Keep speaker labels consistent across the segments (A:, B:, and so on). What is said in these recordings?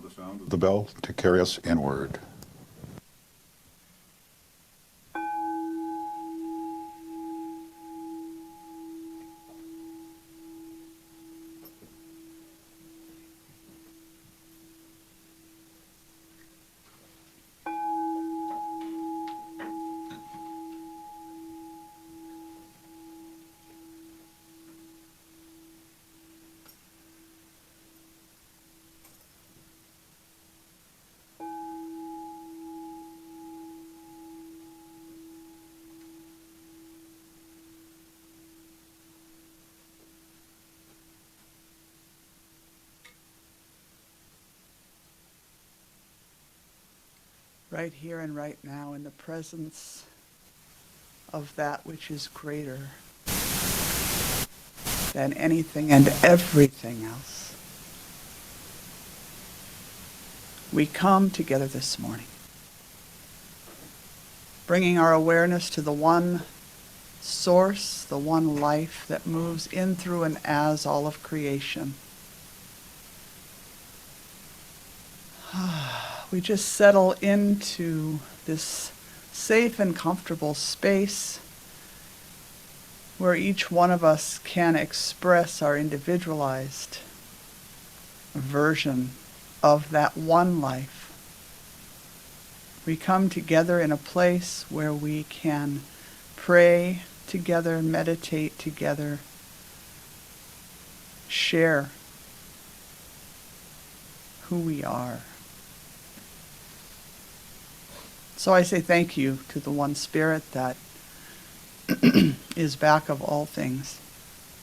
A: the sound of the bell to carry us inward.
B: Right here and right now, in the presence of that which is greater than anything and everything else, we come together this morning, bringing our awareness to the one source, the one life that moves in, through, and as all of creation. We just settle into this safe and comfortable space where each one of us can express our individualized version of that one life. We come together in a place where we can pray together, meditate together, share who we are. So I say thank you to the one Spirit that is back of all things.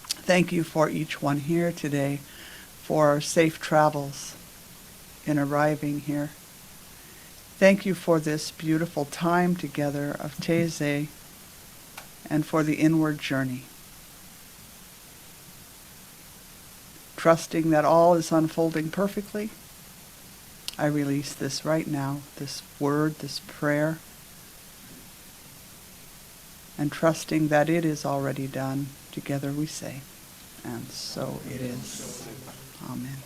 B: Thank you for each one here today, for safe travels in arriving here. Thank you for this beautiful time together of Taizé and for the inward journey. Trusting that all is unfolding perfectly, I release this right now, this word, this prayer, and trusting that it is already done. Together we say, and so it is. Amen.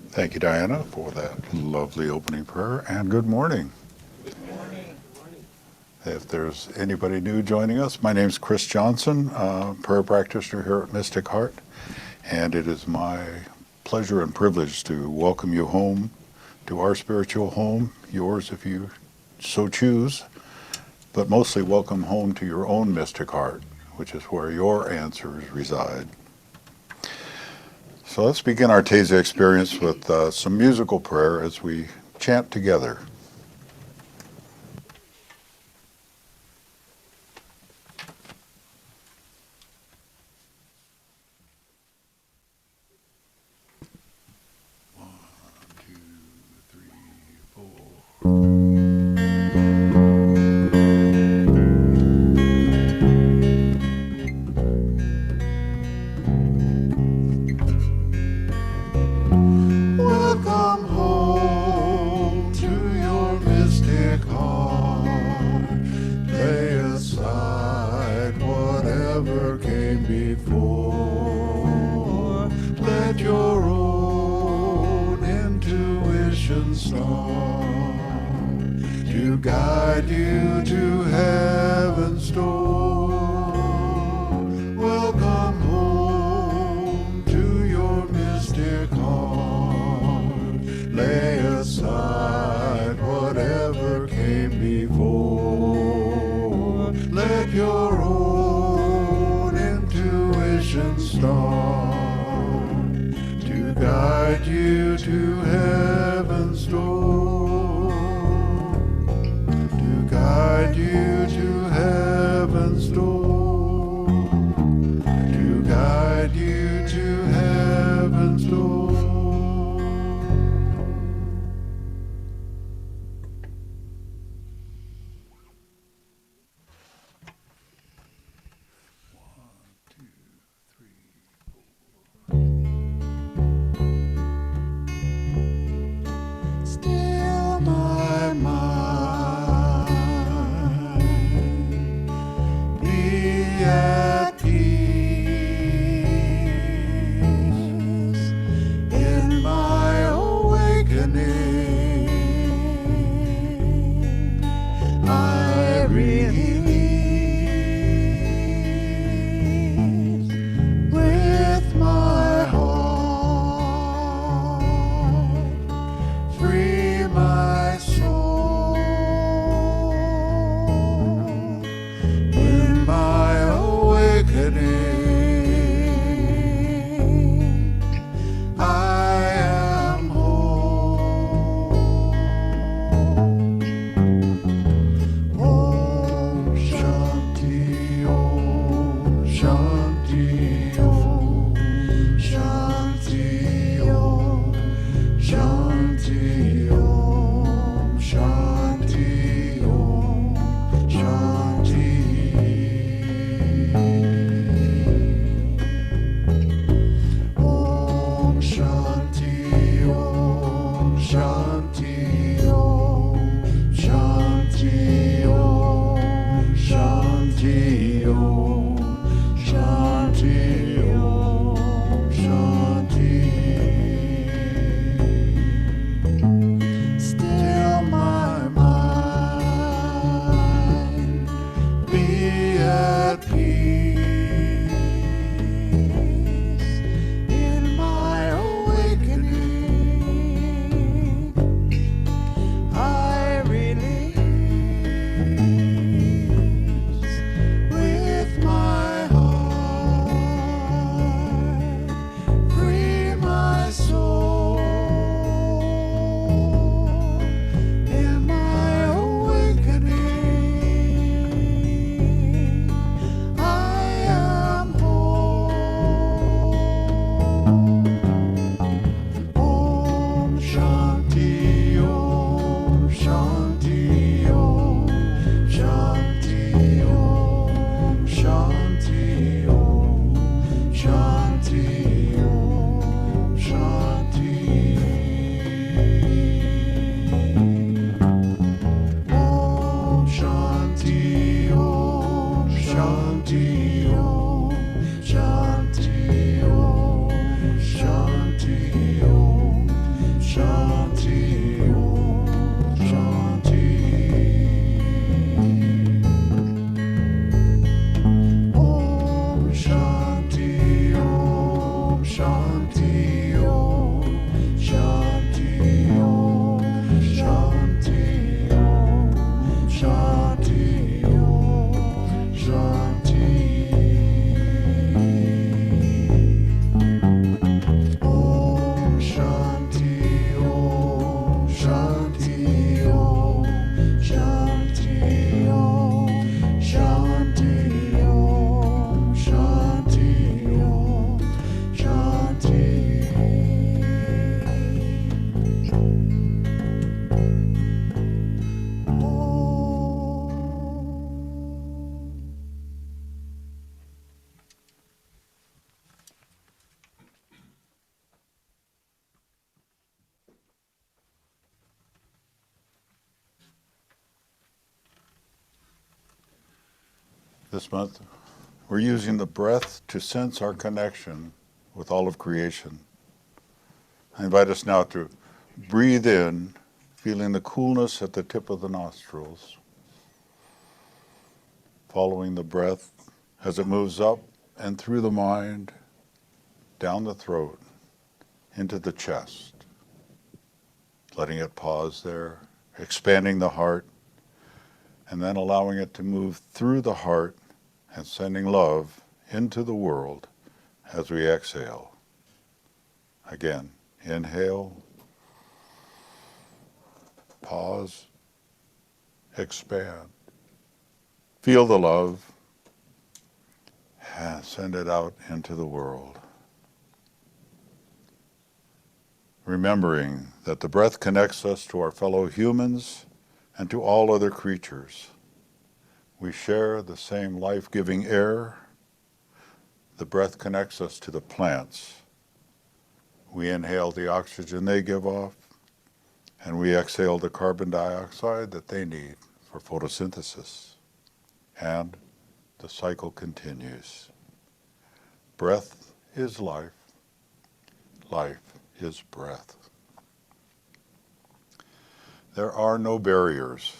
A: Thank you, Diana, for that lovely opening prayer, and good morning. If there's anybody new joining us, my name's Chris Johnson, prayer practitioner here at Mystic Heart, and it is my pleasure and privilege to welcome you home to our spiritual home, yours if you so choose, but mostly welcome home to your own Mystic Heart, which is where your answers reside. So let's begin our Taizé experience with some musical prayer as we chant together.
C: Welcome home to your mystic heart. Lay aside whatever came before. Let your own intuition start to guide you to heaven's door. Welcome home to your mystic heart. Lay aside whatever came before. Let your own intuition start to guide you to heaven's door. To guide you to heaven's door.
A: This month, we're using the breath to sense our connection with all of creation. I invite us now to breathe in, feeling the coolness at the tip of the nostrils, following the breath as it moves up and through the mind, down the throat, into the chest, letting it pause there, expanding the heart, and then allowing it to move through the heart and sending love into the world as we exhale. Again, inhale, pause, expand. Feel the love and send it out into the world. Remembering that the breath connects us to our fellow humans and to all other creatures. We share the same life-giving air. The breath connects us to the plants. We inhale the oxygen they give off, and we exhale the carbon dioxide that they need for photosynthesis. And the cycle continues. Breath is life. Life is breath. There are no barriers.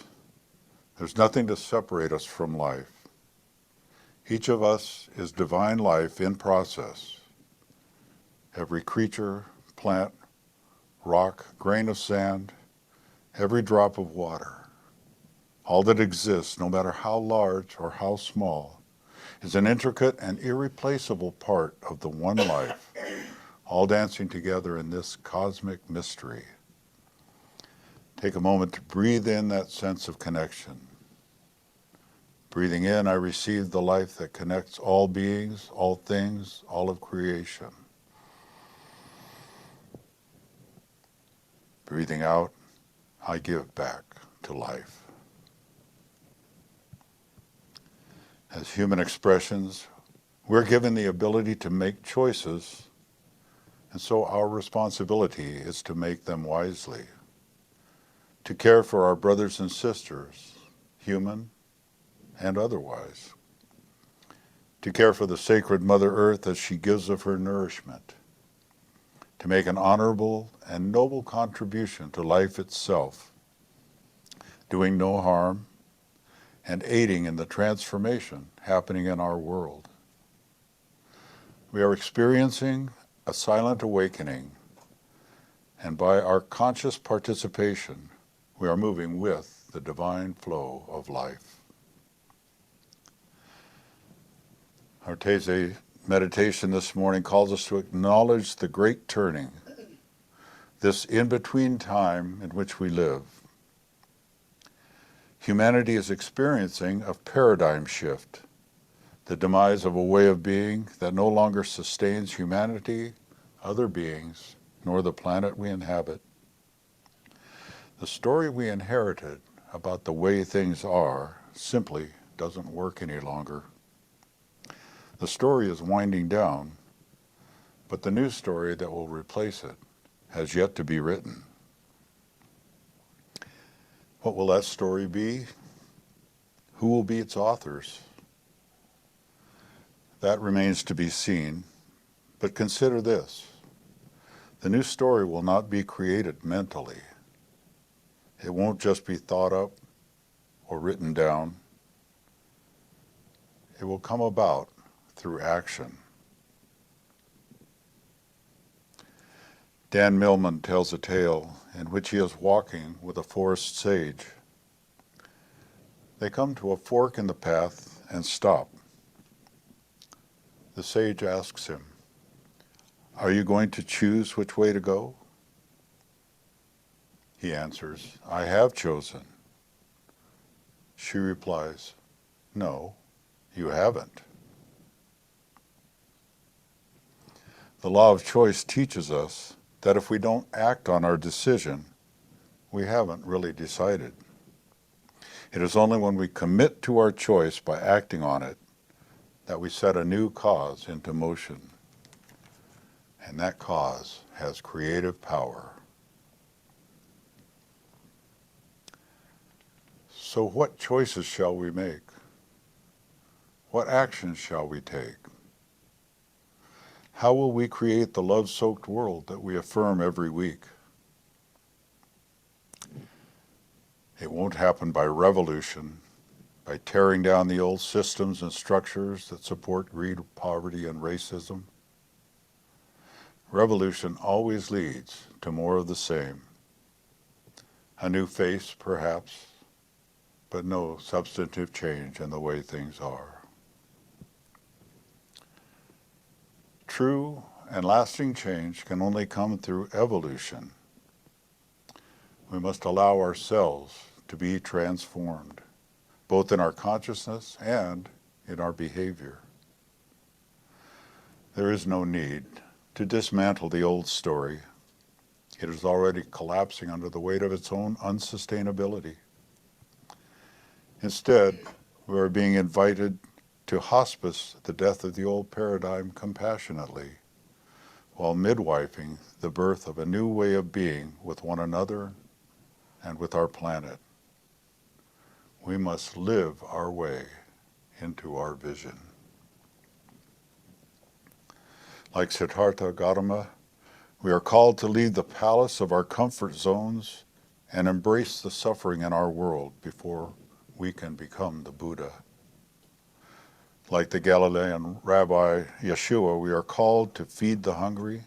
A: There's nothing to separate us from life. Each of us is divine life in process. Every creature, plant, rock, grain of sand, every drop of water, all that exists, no matter how large or how small, is an intricate and irreplaceable part of the one life, all dancing together in this cosmic mystery. Take a moment to breathe in that sense of connection. Breathing in, I receive the life that connects all beings, all things, all of creation. Breathing out, I give back to life. As human expressions, we're given the ability to make choices, and so our responsibility is to make them wisely, to care for our brothers and sisters, human and otherwise, to care for the sacred Mother Earth as she gives of her nourishment, to make an honorable and noble contribution to life itself, doing no harm and aiding in the transformation happening in our world. We are experiencing a silent awakening, and by our conscious participation, we are moving with the divine flow of life. Our Taizé meditation this morning calls us to acknowledge the great turning, this in-between time in which we live. Humanity is experiencing a paradigm shift, the demise of a way of being that no longer sustains humanity, other beings, nor the planet we inhabit. The story we inherited about the way things are simply doesn't work any longer. The story is winding down, but the new story that will replace it has yet to be written. What will that story be? Who will be its authors? That remains to be seen, but consider this. The new story will not be created mentally, It won't just be thought up or written down. It will come about through action. Dan Millman tells a tale in which he is walking with a forest sage. They come to a fork in the path and stop. The sage asks him, "Are you going to choose which way to go?" He answers, "I have chosen." She replies, "No, you haven't." The law of choice teaches us that if we don't act on our decision, we haven't really decided. It is only when we commit to our choice by acting on it that we set a new cause into motion. And that cause has creative power. So what choices shall we make? What actions shall we take? How will we create the love-soaked world that we affirm every week? It won't happen by revolution, by tearing down the old systems and structures that support greed, poverty, and racism. Revolution always leads to more of the same. A new face, perhaps, but no substantive change in the way things are. True and lasting change can only come through evolution. We must allow ourselves to be transformed, both in our consciousness and in our behavior. There is no need to dismantle the old story. It is already collapsing under the weight of its own unsustainability. Instead, we are being invited to hospice the death of the old paradigm compassionately, while midwifing the birth of a new way of being with one another and with our planet. We must live our way into our vision. Like Siddhartha Gautama, we are called to leave the palace of our comfort zones and embrace the suffering in our world before we can become the Buddha. Like the Galilean Rabbi Yeshua, we are called to feed the hungry,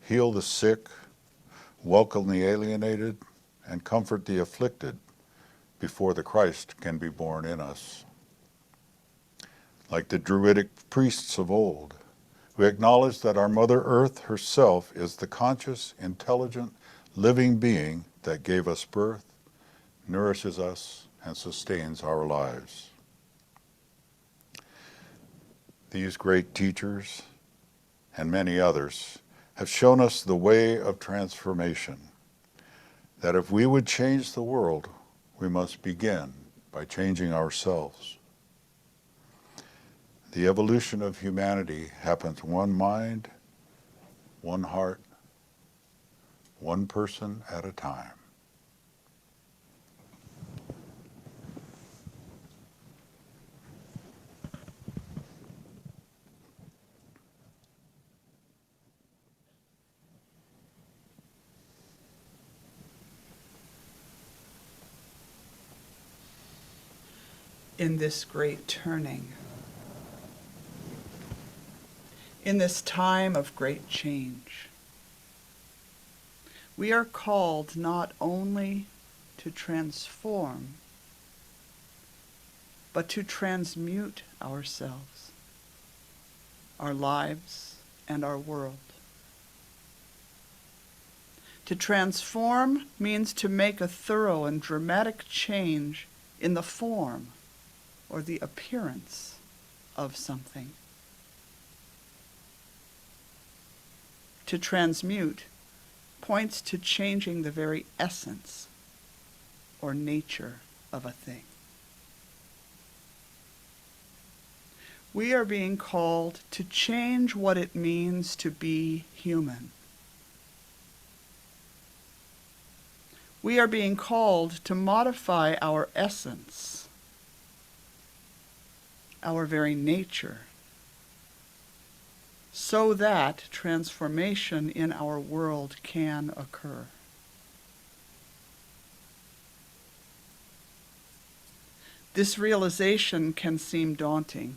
A: heal the sick, welcome the alienated, and comfort the afflicted before the Christ can be born in us. Like the Druidic priests of old, we acknowledge that our Mother Earth herself is the conscious, intelligent, living being that gave us birth, nourishes us, and sustains our lives. These great teachers, and many others, have shown us the way of transformation, that if we would change the world, we must begin by changing ourselves. The evolution of humanity happens one mind, one heart, one person at a time.
B: In this great turning, in this time of great change, we are called not only to transform, but to transmute ourselves, our lives, and our world. To transform means to make a thorough and dramatic change in the form or the appearance of something. To transmute points to changing the very essence or nature of a thing. We are being called to change what it means to be human. We are being called to modify our essence, our very nature, so that transformation in our world can occur. This realization can seem daunting,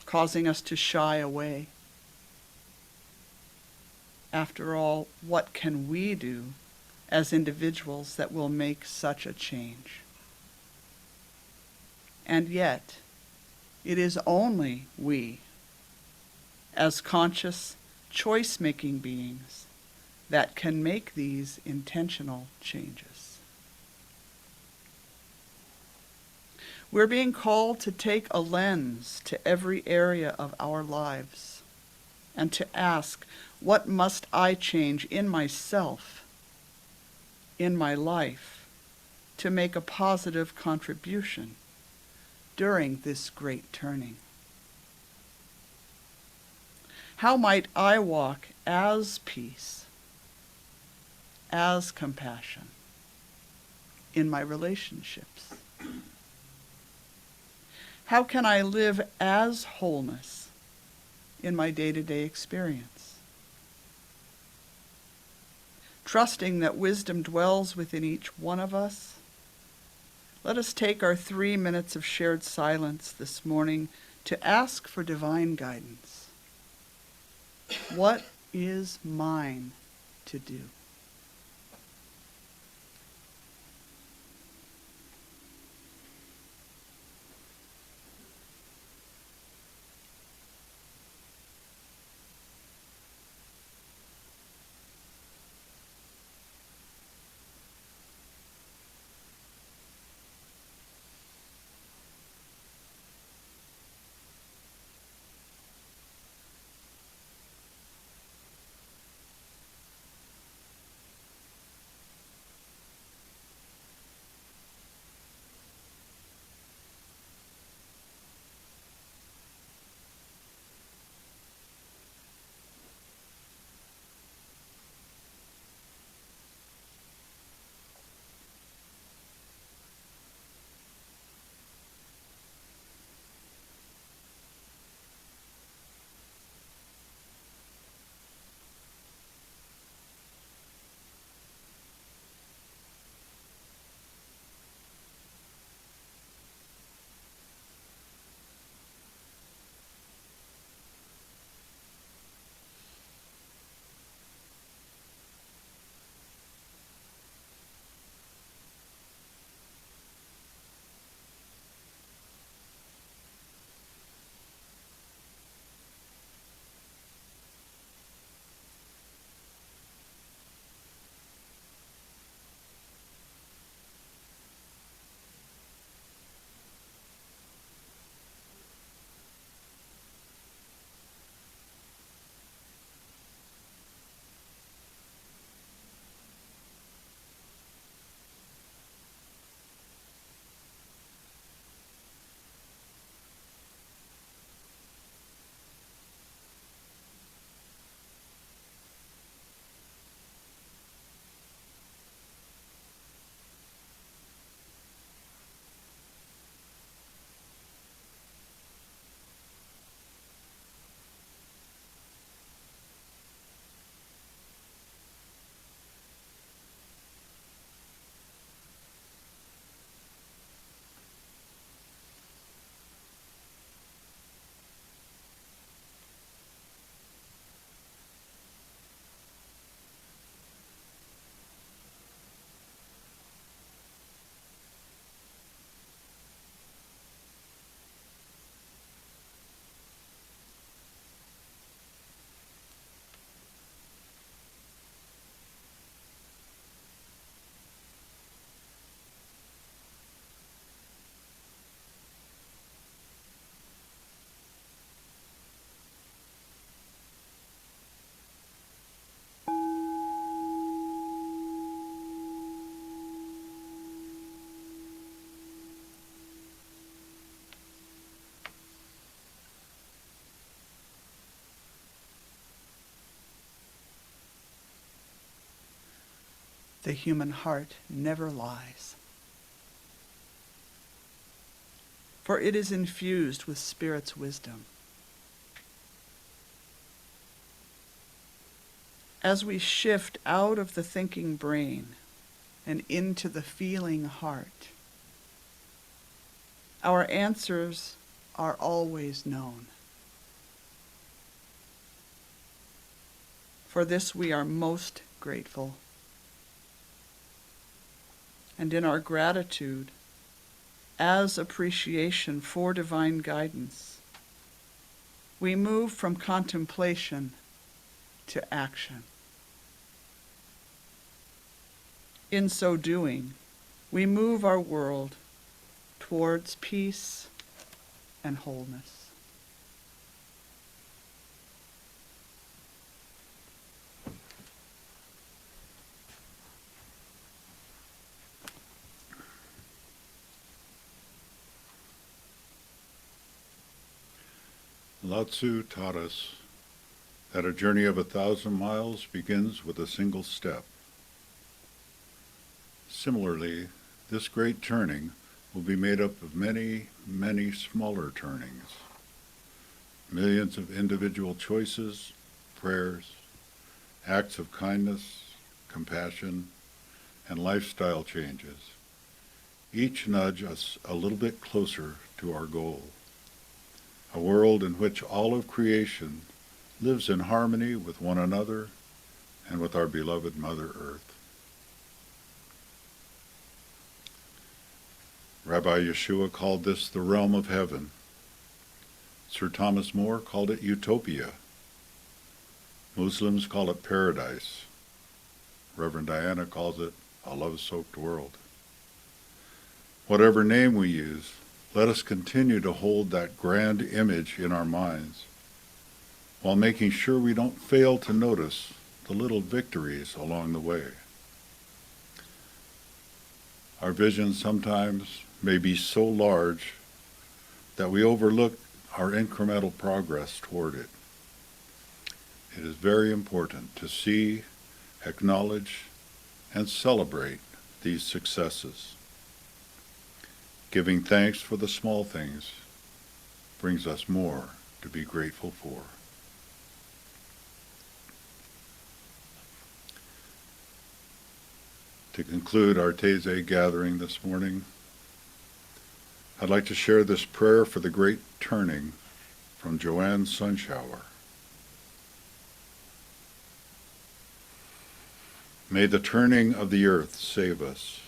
B: causing us to shy away. After all, what can we do as individuals that will make such a change? And yet, it is only we, as conscious, choice-making beings, that can make these intentional changes. We're being called to take a lens to every area of our lives and to ask, what must I change in myself, in my life, to make a positive contribution during this great turning? How might I walk as peace, as compassion in my relationships? How can I live as wholeness in my day-to-day experience? Trusting that wisdom dwells within each one of us, let us take our 3 minutes of shared silence this morning to ask for divine guidance. What is mine to do? The human heart never lies, for it is infused with Spirit's wisdom. As we shift out of the thinking brain and into the feeling heart, Our answers are always known. For this we are most grateful. And in our gratitude, as appreciation for divine guidance, we move from contemplation to action. In so doing, we move our world towards peace and wholeness.
A: Lao Tzu taught us that a journey of 1,000 miles begins with a single step. Similarly, this great turning will be made up of many, many smaller turnings, millions of individual choices, prayers, acts of kindness, compassion, and lifestyle changes, each nudge us a little bit closer to our goal. A world in which all of creation lives in harmony with one another and with our beloved Mother Earth. Rabbi Yeshua called this the realm of heaven. Sir Thomas More called it utopia. Muslims call it paradise. Reverend Diana calls it a love-soaked world. Whatever name we use, let us continue to hold that grand image in our minds, while making sure we don't fail to notice the little victories along the way. Our vision sometimes may be so large that we overlook our incremental progress toward it. It is very important to see, acknowledge, and celebrate these successes. Giving thanks for the small things brings us more to be grateful for. To conclude our Taizé gathering this morning, I'd like to share this prayer for the great turning from Joanne Sunshower. May the turning of the earth save us.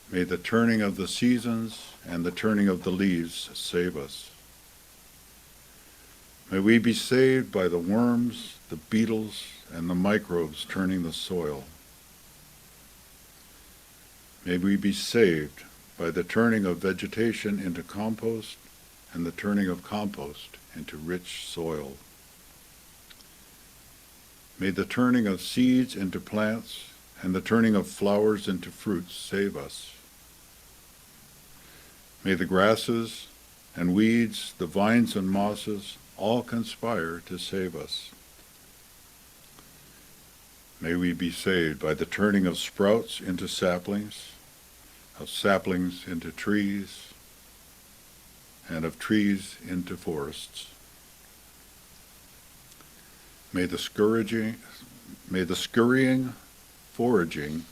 A: May the turning of the seasons and the turning of the leaves save us. May we be saved by the worms, the beetles, and the microbes turning the soil. May we be saved by the turning of vegetation into compost and the turning of compost into rich soil. May the turning of seeds into plants and the turning of flowers into fruits save us. May the grasses and weeds, the vines and mosses, all conspire to save us. May we be saved by the turning of sprouts into saplings, of saplings into trees, and of trees into forests. May the scurrying, foraging,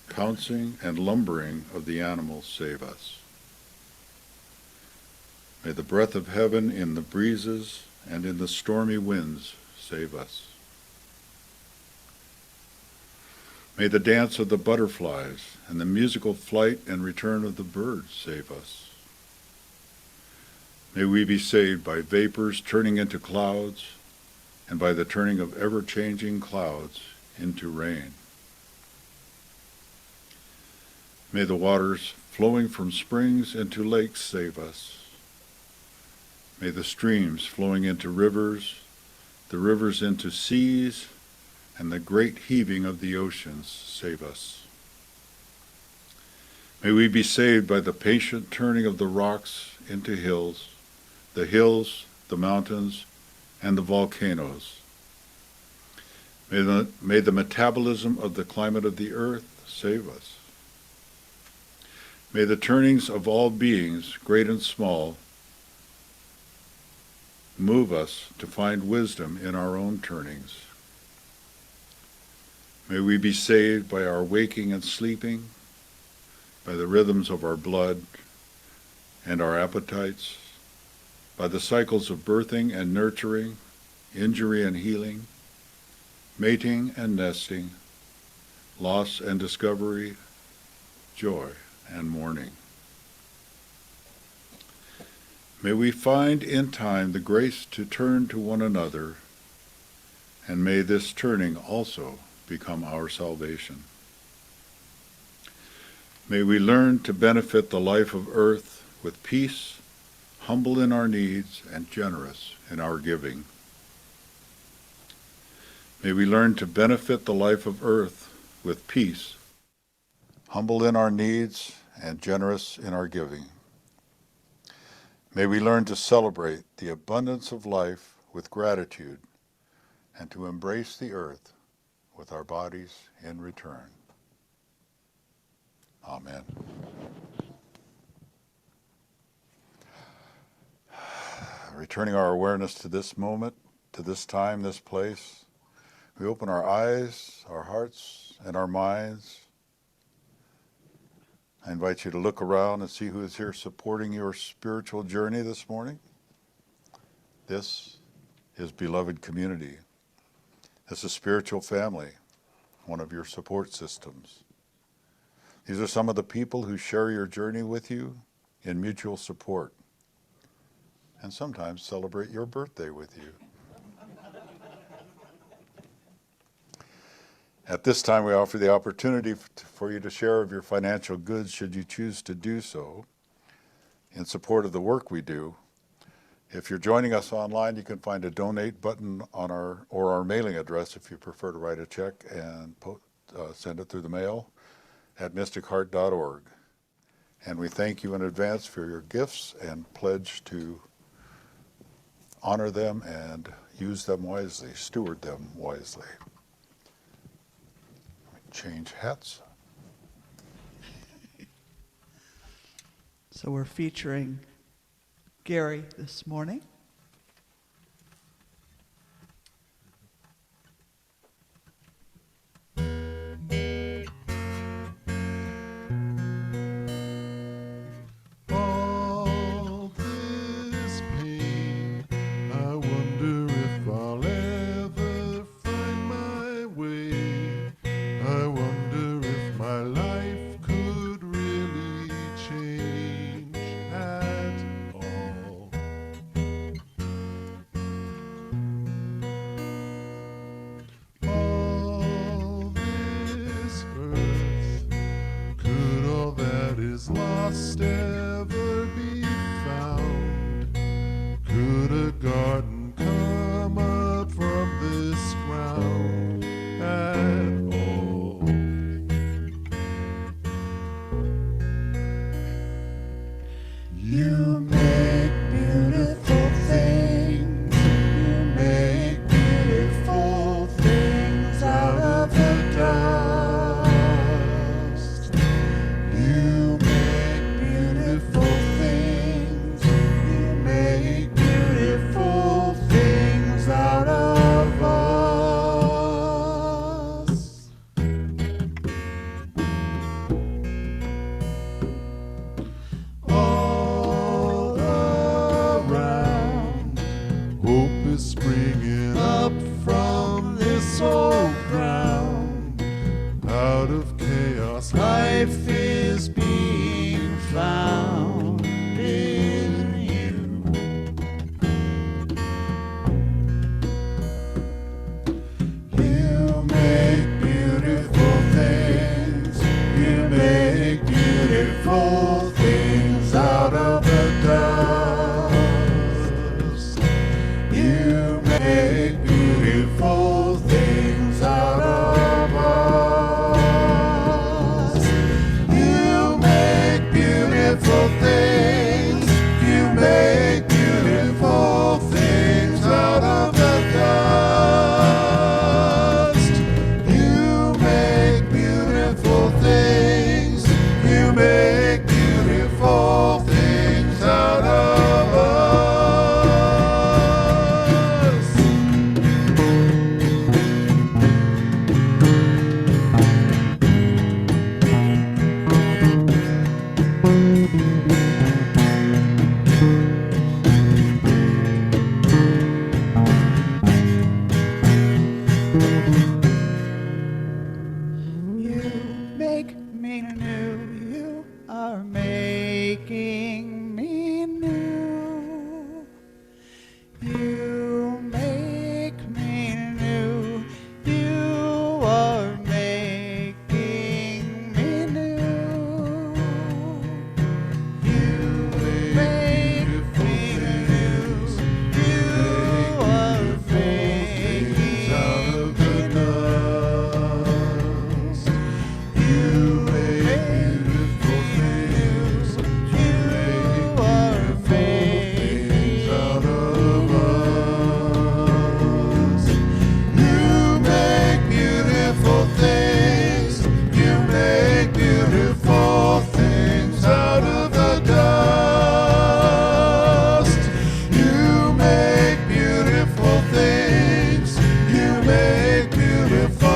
A: pouncing, and lumbering of the animals save us. May the breath of heaven in the breezes and in the stormy winds save us. May the dance of the butterflies and the musical flight and return of the birds save us. May we be saved by vapors turning into clouds and by the turning of ever-changing clouds into rain. May the waters flowing from springs into lakes save us. May the streams flowing into rivers, the rivers into seas, and the great heaving of the oceans save us. May we be saved by the patient turning of the rocks into hills, the mountains, and the volcanoes. May the metabolism of the climate of the earth save us. May the turnings of all beings, great and small, move us to find wisdom in our own turnings. May we be saved by our waking and sleeping, by the rhythms of our blood, and our appetites, by the cycles of birthing and nurturing, injury and healing, mating and nesting, loss and discovery, joy and mourning. May we find in time the grace to turn to one another, and may this turning also become our salvation. May we learn to benefit the life of earth with peace, humble in our needs, and generous in our giving. May we learn to benefit the life of earth with peace, humble in our needs, and generous in our giving. May we learn to celebrate the abundance of life with gratitude and to embrace the earth with our bodies in return. Amen. Returning our awareness to this moment, to this time, this place, we open our eyes, our hearts, and our minds. I invite you to look around and see who is here supporting your spiritual journey this morning. This is beloved community. This is spiritual family, one of your support systems. These are some of the people who share your journey with you in mutual support, and sometimes celebrate your birthday with you. At this time, we offer the opportunity for you to share of your financial goods, should you choose to do so, in support of the work we do. If you're joining us online, you can find a donate button on our mailing address if you prefer to write a check and send it through the mail at mysticheart.org. And we thank you in advance for your gifts and pledge to honor them and use them wisely, steward them wisely. Change hats.
B: So we're featuring Gary this morning.
C: All this pain, I wonder if I'll ever find my way. I wonder if my life could really change at all. All this earth, could all that is lost ever be found? Could a garden come up from this ground at all? You make beautiful things. You make beautiful things out of the dust. You make beautiful things. You make beautiful things out of us. All around, hope is springing up from this old ground. Out of chaos, life is being found in you. You make beautiful things. You make beautiful things out of the dust. You make beautiful things out of us. You make beautiful things.
B: me new. You are making me new. You make me new. You are making me new. You make me new. You are making me new.
C: You make beautiful things. You make beautiful things out of us. You make beautiful things. You make beautiful things out of the dust. You make beautiful things. You make beautiful.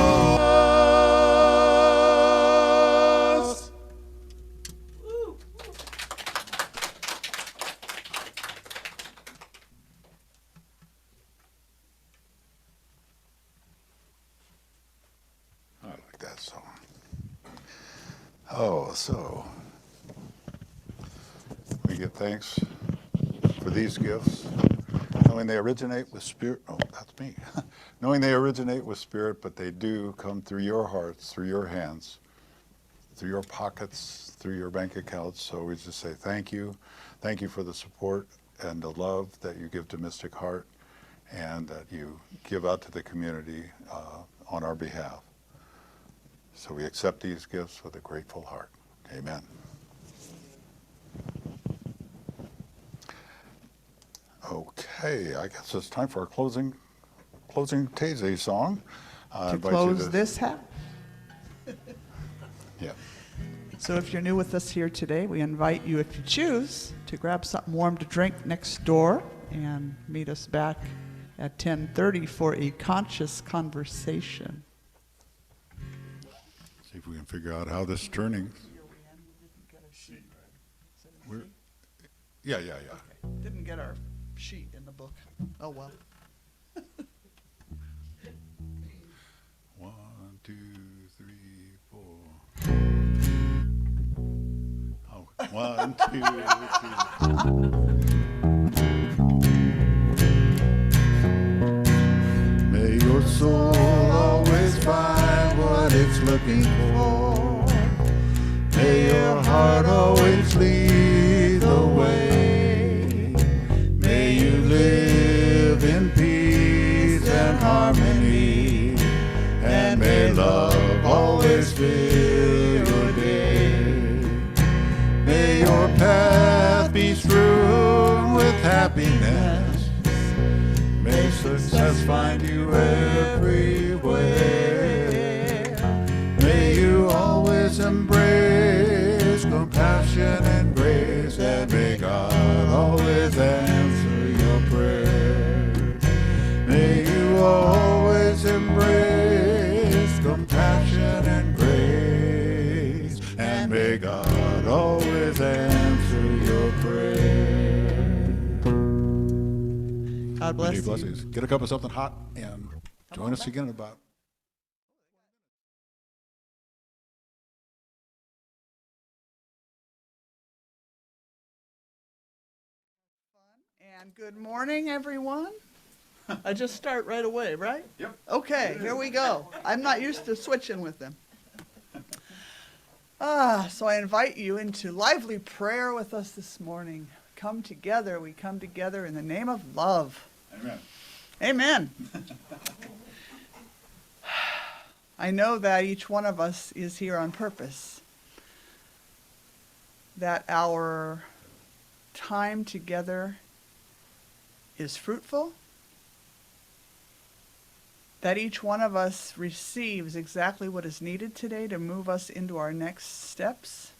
A: I like that song. Oh, so we give thanks for these gifts, knowing they originate with spirit. Oh, that's me. Knowing they originate with spirit, but they do come through your hearts, through your hands, through your pockets, through your bank accounts. So we just say thank you. Thank you for the support and the love that you give to Mystic Heart and that you give out to the community on our behalf. So we accept these gifts with a grateful heart. Amen. Okay, I guess it's time for our closing Taizé song. I
B: To
A: invite you
B: close this half.
A: Yeah.
B: So if you're new with us here today, we invite you, if you choose, to grab something warm to drink next door and meet us back at 10:30 for a conscious conversation.
A: See if we can figure out how this is turning. We're, yeah.
B: Didn't get our sheet in the book. Oh well.
A: 1, 2, 3, 4. Oh, 1, 2, 3.
C: May your soul always find what it's looking for. May your heart always lead the way. May you live in peace and harmony. And may love always fill your day. May your path be strewn with happiness. May success find you everywhere. May you always embrace compassion and grace. And may God always answer your prayers. May you always embrace compassion and grace. And may God always answer your prayers.
B: God bless
A: Many
B: you.
A: blessings. Get a cup of something hot and join us again in about.
B: And good morning, everyone. I just start right away, right?
A: Yep.
B: Okay, here we go. I'm not used to switching with them. So I invite you into lively prayer with us this morning. Come together. We come together in the name of love.
A: Amen.
B: Amen. I know that each one of us is here on purpose. That our time together is fruitful. That each one of us receives exactly what is needed today to move us into our next steps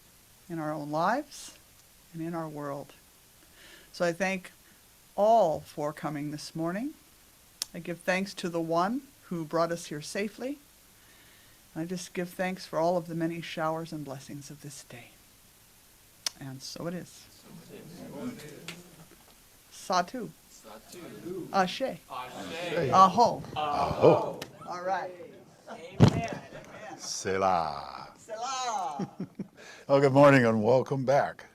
B: in our own lives and in our world. So I thank all for coming this morning. I give thanks to the one who brought us here safely. I just give thanks for all of the many showers and blessings of this day. And so it is. Satu. Ashe. Aho.
A: Aho.
B: All right.
A: Selah.
B: Selah.
A: Well, good morning and welcome back.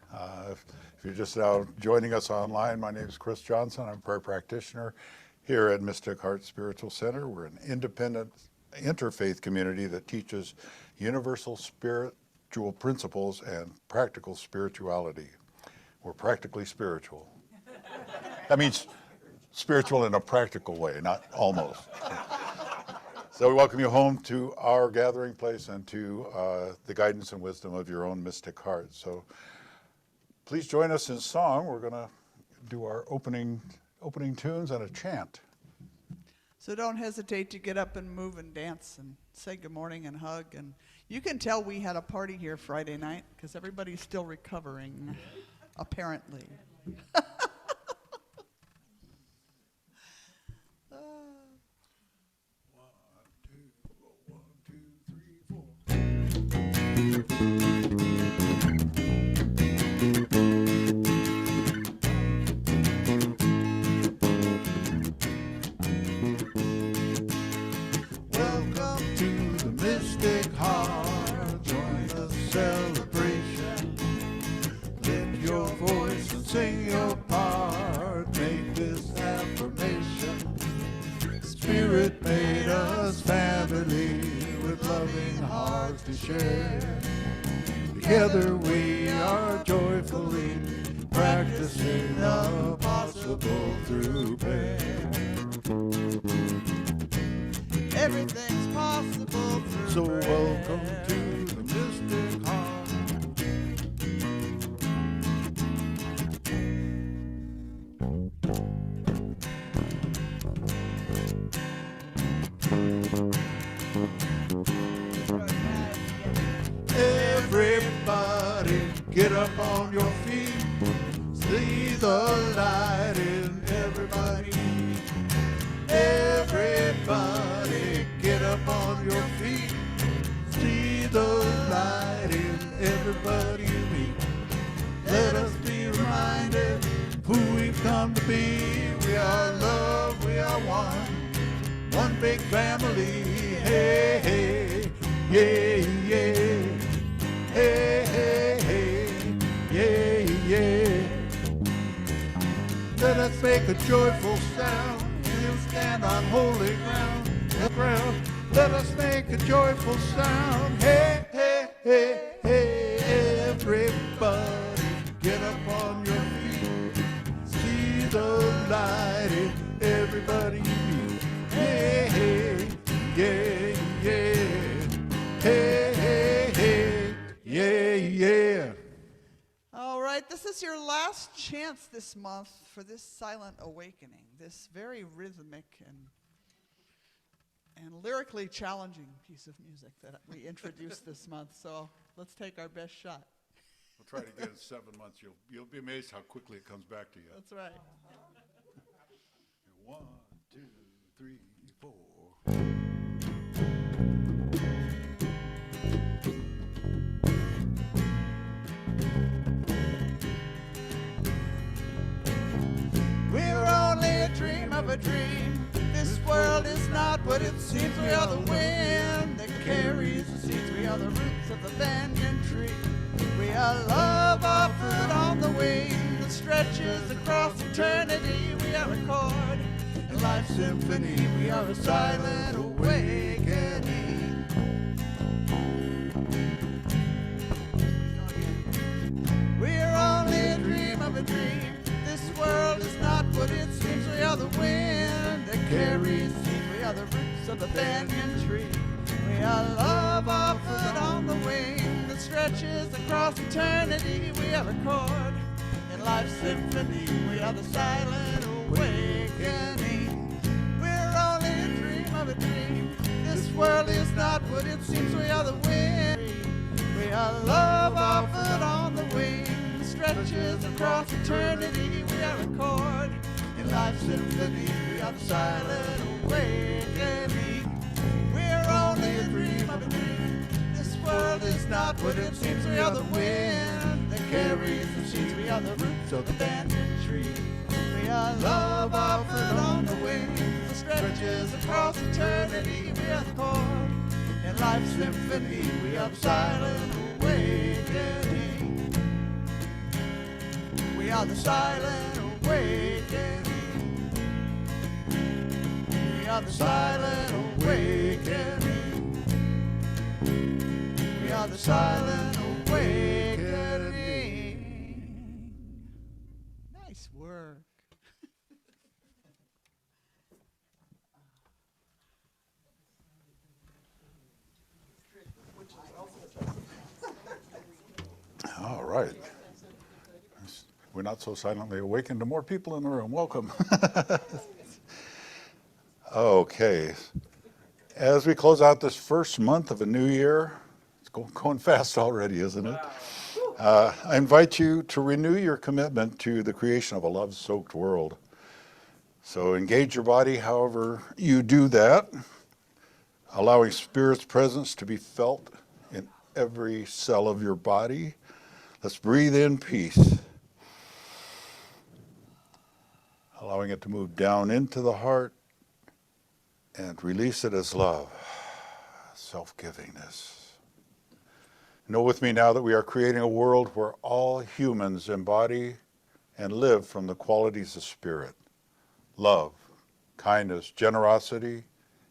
A: If you're just now joining us online, my name is Chris Johnson. I'm a prayer practitioner here at Mystic Heart Spiritual Center. We're an independent interfaith community that teaches universal spiritual principles and practical spirituality. We're practically spiritual. That means spiritual in a practical way, not almost. So we welcome you home to our gathering place and to the guidance and wisdom of your own mystic heart. So please join us in song. We're going to do our opening tunes and a chant.
B: So don't hesitate to get up and move and dance and say good morning and hug. And you can tell we had a party here Friday night because everybody's still recovering, apparently.
C: Welcome to the Mystic Heart. Join the celebration. Lift your voice and sing your part. Make this affirmation. Spirit made us family with loving hearts to share. Together we are joyfully practicing the possible through prayer.
B: Everything's possible through
C: So
B: prayer.
C: welcome to the Mystic Heart. Everybody get up on your feet. See the light in everybody. Everybody get up on your feet. See the light in everybody you meet. Let us be reminded who we've come to be. We are love, we are one big family. Hey, hey, yeah, yeah. Hey, hey, hey, yeah, yeah. Let us make a joyful sound. We'll stand on holy ground. Let us make a joyful sound. Hey, hey, hey, hey. Everybody get up on your feet. See the light in everybody you meet. Hey, hey, yeah, yeah. Hey, hey, hey, yeah, yeah.
B: All right, this is your last chance this month for this silent awakening, this very rhythmic and lyrically challenging piece of music that we introduced this month. So let's take our best shot.
A: We'll try to get it 7 months. You'll be amazed how quickly it comes back to you.
B: That's right.
A: 1, 2, 3, 4.
B: We're only a dream of a dream. This world is not what it seems. We are the wind that carries the seeds. We are the roots of the banyan tree. We are love offered on the wing that stretches across eternity. We are a chord in life's symphony. We are a silent awakening. We're only a dream of a dream. This world is not what it seems. We are the wind that carries seeds. We are the roots of the banyan tree. We are love offered on the wing that stretches across eternity. We are a chord in life's symphony. We are the silent awakening. We're only a dream of a dream. This world is not what it seems. We are the wind. We are love offered on the wing that stretches across eternity. We are a chord in life's symphony. We are the silent awakening. We're only a dream of a dream. This world is not what it seems. We are the wind that carries the seeds. We are the roots of the banyan tree. We are love offered on the wing that stretches across eternity. We are the chord in life's symphony. We are the silent awakening.
C: are the silent awakening. We are the silent awakening. We are the silent awakening. Nice work.
A: All right. We're not so silently awakened to more people in the room. Welcome. Okay. As we close out this first month of a new year, it's going fast already, isn't it? I invite you to renew your commitment to the creation of a love-soaked world. So engage your body however you do that, allowing Spirit's presence to be felt in every cell of your body. Let's breathe in peace, allowing it to move down into the heart and release it as love, self-givingness. Know with me now that we are creating a world where all humans embody and live from the qualities of Spirit: love, kindness, generosity,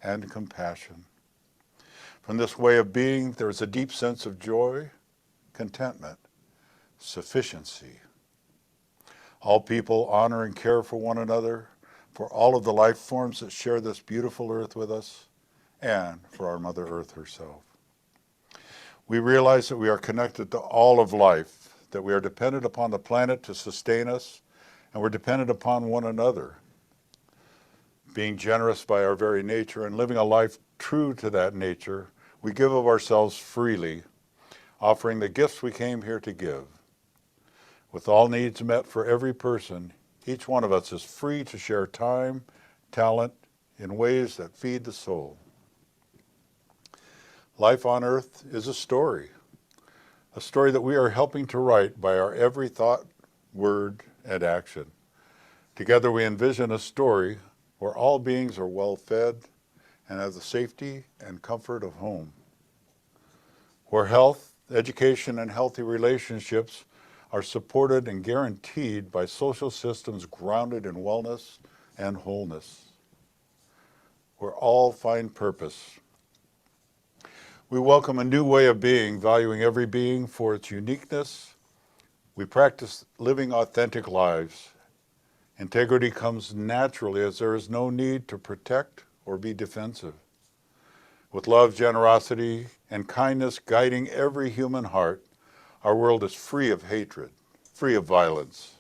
A: and compassion. From this way of being, there is a deep sense of joy, contentment, sufficiency. All people honor and care for one another, for all of the life forms that share this beautiful earth with us, and for our Mother Earth herself. We realize that we are connected to all of life, that we are dependent upon the planet to sustain us, and we're dependent upon one another. Being generous by our very nature and living a life true to that nature, we give of ourselves freely, offering the gifts we came here to give. With all needs met for every person, each one of us is free to share time, talent, in ways that feed the soul. Life on earth is a story that we are helping to write by our every thought, word, and action. Together we envision a story where all beings are well fed and have the safety and comfort of home, where health, education, and healthy relationships are supported and guaranteed by social systems grounded in wellness and wholeness, where all find purpose. We welcome a new way of being, valuing every being for its uniqueness. We practice living authentic lives. Integrity comes naturally as there is no need to protect or be defensive. With love, generosity, and kindness guiding every human heart, our world is free of hatred, free of violence.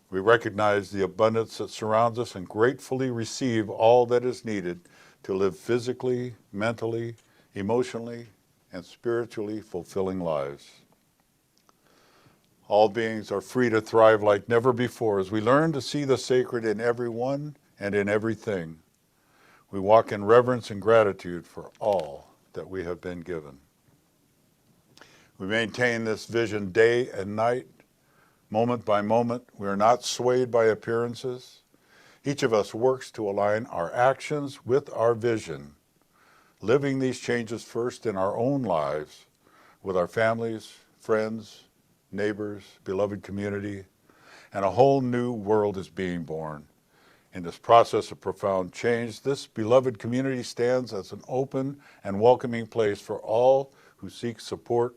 A: We recognize the abundance that surrounds us and gratefully receive all that is needed to live physically, mentally, emotionally, and spiritually fulfilling lives. All beings are free to thrive like never before as we learn to see the sacred in everyone and in everything. We walk in reverence and gratitude for all that we have been given. We maintain this vision day and night, moment by moment. We are not swayed by appearances. Each of us works to align our actions with our vision, living these changes first in our own lives, with our families, friends, neighbors, beloved community, and a whole new world is being born. In this process of profound change, this beloved community stands as an open and welcoming place for all who seek support,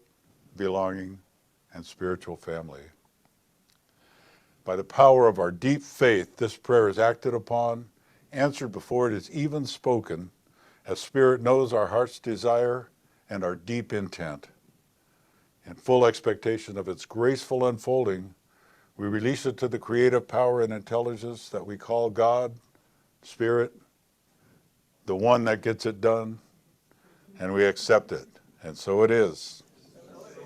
A: belonging, and spiritual family. By the power of our deep faith, this prayer is acted upon, answered before it is even spoken, as Spirit knows our heart's desire and our deep intent. In full expectation of its graceful unfolding, we release it to the creative power and intelligence that we call God, Spirit, the one that gets it done, and we accept it. And so it is.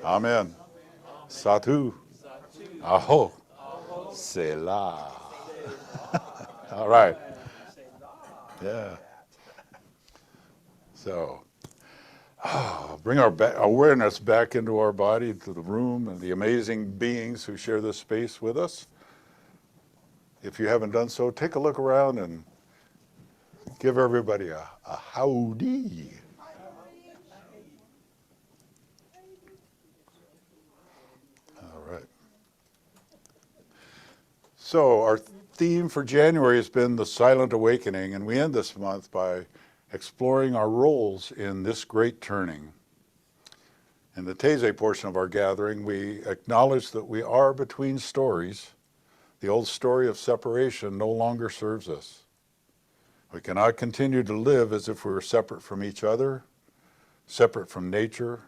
A: Amen. Satu. Aho. Selah. All right. Yeah. So, bring our awareness back into our body, to the room, and the amazing beings who share this space with us. If you haven't done so, take a look around and give everybody a howdy. All right. So our theme for January has been the silent awakening, and we end this month by exploring our roles in this great turning. In the Taizé portion of our gathering, we acknowledge that we are between stories. The old story of separation no longer serves us. We cannot continue to live as if we were separate from each other, separate from nature,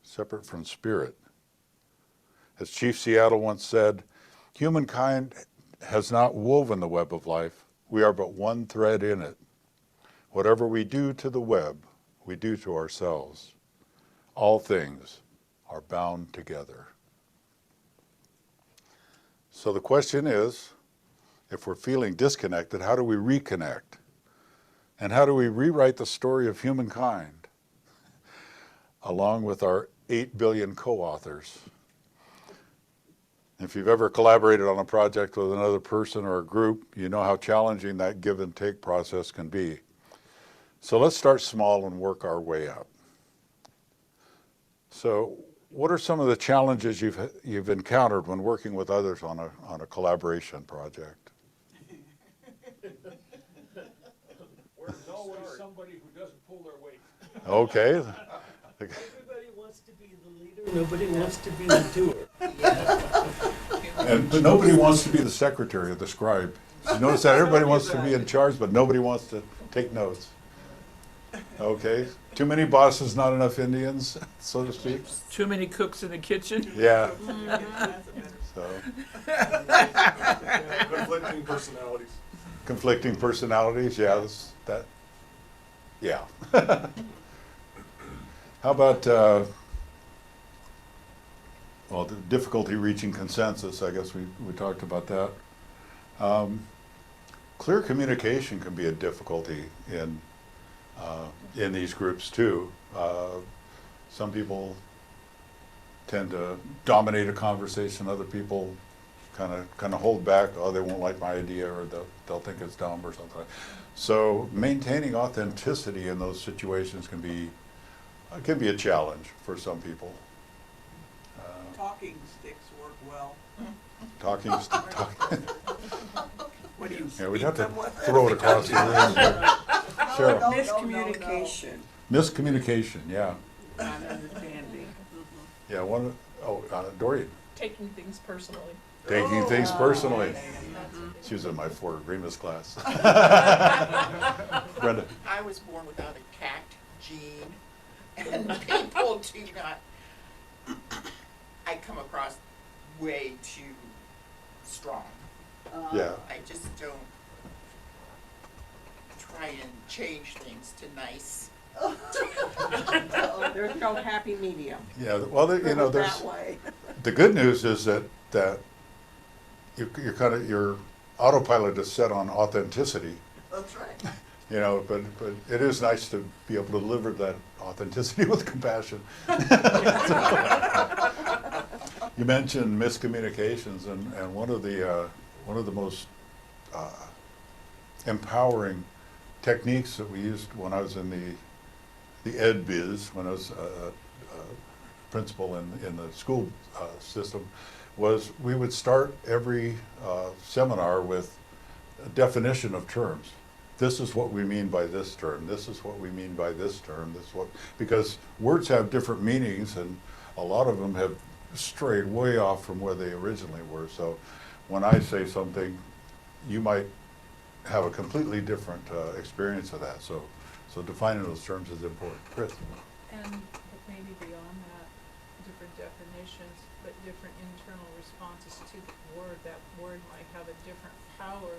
A: separate from spirit. As Chief Seattle once said, humankind has not woven the web of life. We are but one thread in it. Whatever we do to the web, we do to ourselves. All things are bound together. So the question is, if we're feeling disconnected, how do we reconnect? And how do we rewrite the story of humankind, along with our 8 billion co-authors? If you've ever collaborated on a project with another person or a group, you know how challenging that give and take process can be. So let's start small and work our way up. So what are some of the challenges you've encountered when working with others on a collaboration project?
D: There's always somebody who doesn't pull their weight.
A: Okay.
E: Everybody wants to be the leader, nobody wants to be the doer.
A: But nobody wants to be the secretary or the scribe. You notice that everybody wants to be in charge, but nobody wants to take notes. Okay. Too many bosses, not enough Indians, so to speak.
D: Too many cooks in the kitchen.
A: Yeah. So
F: Conflicting personalities.
A: conflicting personalities, yeah, yeah. How about, well, the difficulty reaching consensus, I guess we talked about that. Clear communication can be a difficulty in these groups too. Some people tend to dominate a conversation, other people kind of hold back, oh, they won't like my idea, or they'll think it's dumb or something. So maintaining authenticity in those situations can be a challenge for some people.
B: Talking sticks work well.
A: Talking.
B: What do you
A: Yeah, we'd have to
B: speak them with?
A: throw it across the room. Cheryl.
B: No,
G: Miscommunication,
A: Miscommunication, yeah.
G: not understanding.
A: Yeah, Dorian,
D: Taking things personally.
A: taking things personally. She was in my 4 agreements class. Brenda.
G: I was born without a tact gene, and people do not, I come across way too strong.
A: Yeah.
G: I just don't try and change things to nice. There's no happy medium.
A: Yeah, well, there's,
G: That way.
A: the good news is that your autopilot is set on authenticity,
G: That's right.
A: but it is nice to be able to deliver that authenticity with compassion. You mentioned miscommunications, and one of the most empowering techniques that we used when I was in the ed biz, when I was a principal in the school system, was we would start every seminar with a definition of terms. This is what we mean by this term. This is what we mean by this term. Because words have different meanings, and a lot of them have strayed way off from where they originally were. So when I say something, you might have a completely different experience of that. So defining those terms is important. Chris?
H: And maybe beyond that, different definitions, but different internal responses to the word. That word might have a different power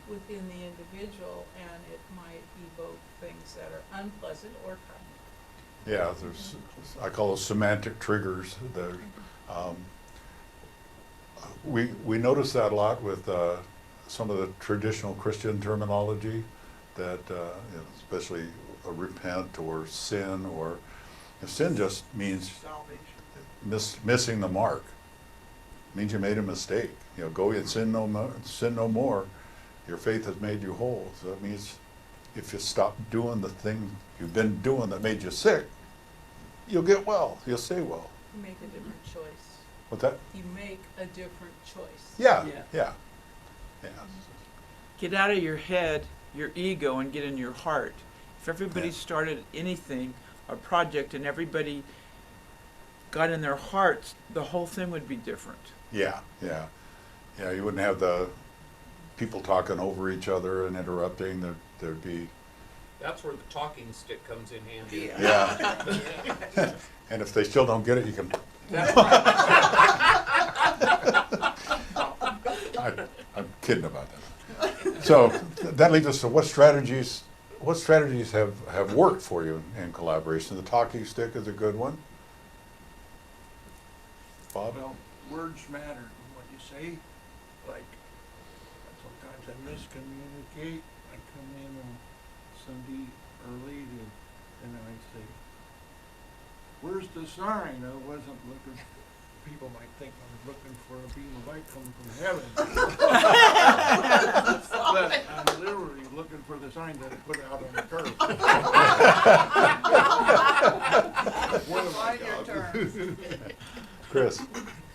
H: within the individual, and it might evoke things that are unpleasant or kind.
A: Yeah, I call those semantic triggers. We notice that a lot with some of the traditional Christian terminology, that especially repent or sin, or if sin just means missing the mark, means you made a mistake. Go and sin no more. Your faith has made you whole. So that means if you stop doing the thing you've been doing that made you sick, you'll get well. You'll stay well.
H: You make a different choice.
A: What's that?
H: You make a different choice.
A: Yeah,
E: Yeah.
A: yeah, yeah.
F: Get out of your head, your ego, and get in your heart. If everybody
A: Yeah.
F: started anything, a project, and everybody got in their hearts, the whole thing would be different.
A: Yeah, yeah. Yeah, you wouldn't have the people talking over each other and interrupting. There'd be,
D: That's where the talking stick comes in handy.
A: yeah. And if they still don't get it, you can, I'm kidding about that. So that leads us to what strategies have worked for you in collaboration? The talking stick is a good one. Bob?
C: Well, words matter in what you say. Like, sometimes I miscommunicate. I come in on Sunday early and I say, "Where's the sign?" I wasn't looking, people might think I'm looking for a beam of light coming from heaven. But I'm literally looking for the sign that I put out on the curb. One of my jobs.
A: Chris?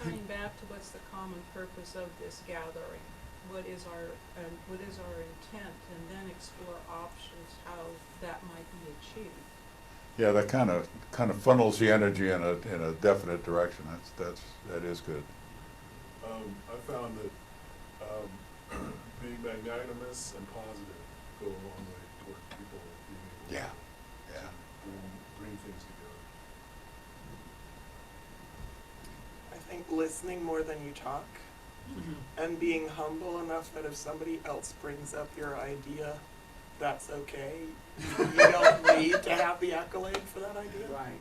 H: Coming back to what's the common purpose of this gathering? What is our intent? And then explore options how that might be achieved.
A: Yeah, that kind of funnels the energy in a definite direction. That is good.
I: I found that being magnanimous and positive go a long way toward people being able
A: Yeah, yeah.
I: to bring things together.
J: I think listening more than you talk, and being humble enough that if somebody else brings up your idea, that's okay. You don't need to have the accolade for that idea.
G: Right.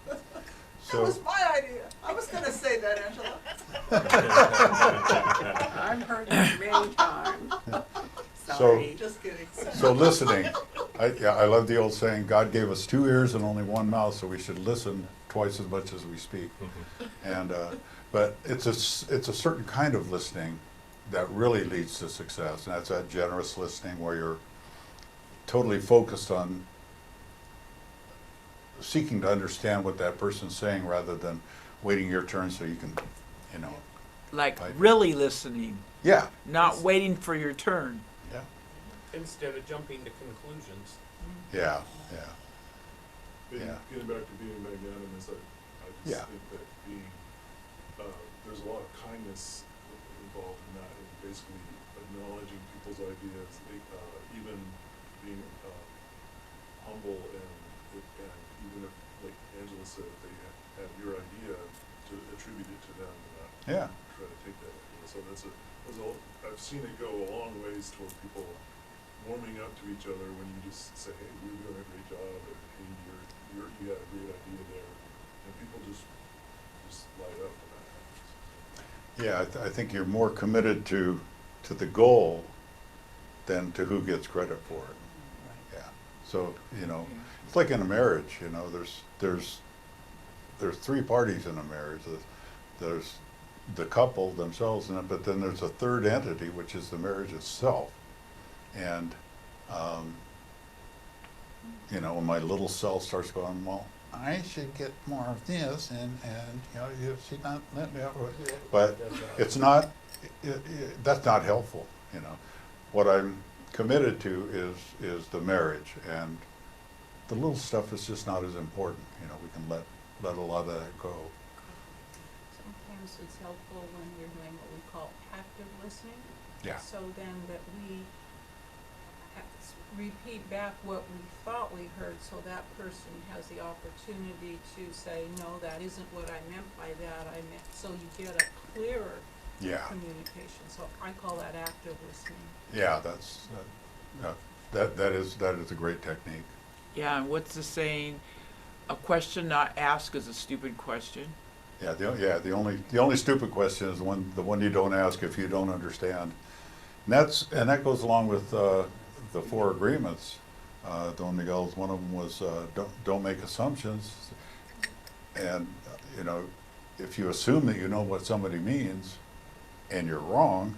G: That
A: So,
G: was my idea. I was gonna say that, Angela. I've heard that many times.
J: Sorry.
G: Just kidding.
A: so listening. I love the old saying, God gave us 2 ears and only 1 mouth, so we should listen twice as much as we speak. And but it's a certain kind of listening that really leads to success, and that's that generous listening where you're totally focused on seeking to understand what that person's saying rather than waiting your turn so you can,
F: Like
A: Right.
F: really listening,
A: yeah,
F: not waiting for your turn.
A: yeah,
D: Instead of jumping to conclusions.
A: yeah, yeah.
I: Getting
A: Yeah.
I: back to being magnanimous, I just
A: Yeah.
I: think that there's a lot of kindness involved in that, and basically acknowledging people's ideas, even being humble and even if, like Angela said, if they have your idea, to attribute it to them and not
A: Yeah.
I: try to take that idea. So I've seen it go a long ways toward people warming up to each other when you just say, "Hey, you're doing a great job," or "Hey, you got a great idea there," and people just light up when that happens.
A: Yeah, I think you're more committed to the goal than to who gets credit for it. Yeah. So, it's like in a marriage, there's 3 parties in a marriage. There's the couple themselves, but then there's a third entity, which is the marriage itself. And, when my little self starts going, well, I should get more of this, and you should not let me out. But it's not, that's not helpful, What I'm committed to is the marriage, and the little stuff is just not as important, we can let a lot of that go.
H: Sometimes it's helpful when you're doing what we call active listening.
A: Yeah.
H: So then that we repeat back what we thought we heard, so that person has the opportunity to say, no, that isn't what I meant by that, so you get a clearer
A: Yeah,
H: communication. So I call that active listening.
A: yeah, that is a great technique.
F: Yeah, and what's the saying? A question not asked is a stupid question.
A: Yeah, the only stupid question is the one you don't ask if you don't understand. And that goes along with the 4 agreements. Don Miguel's, one of them was don't make assumptions. And if you assume that you know what somebody means, and you're wrong,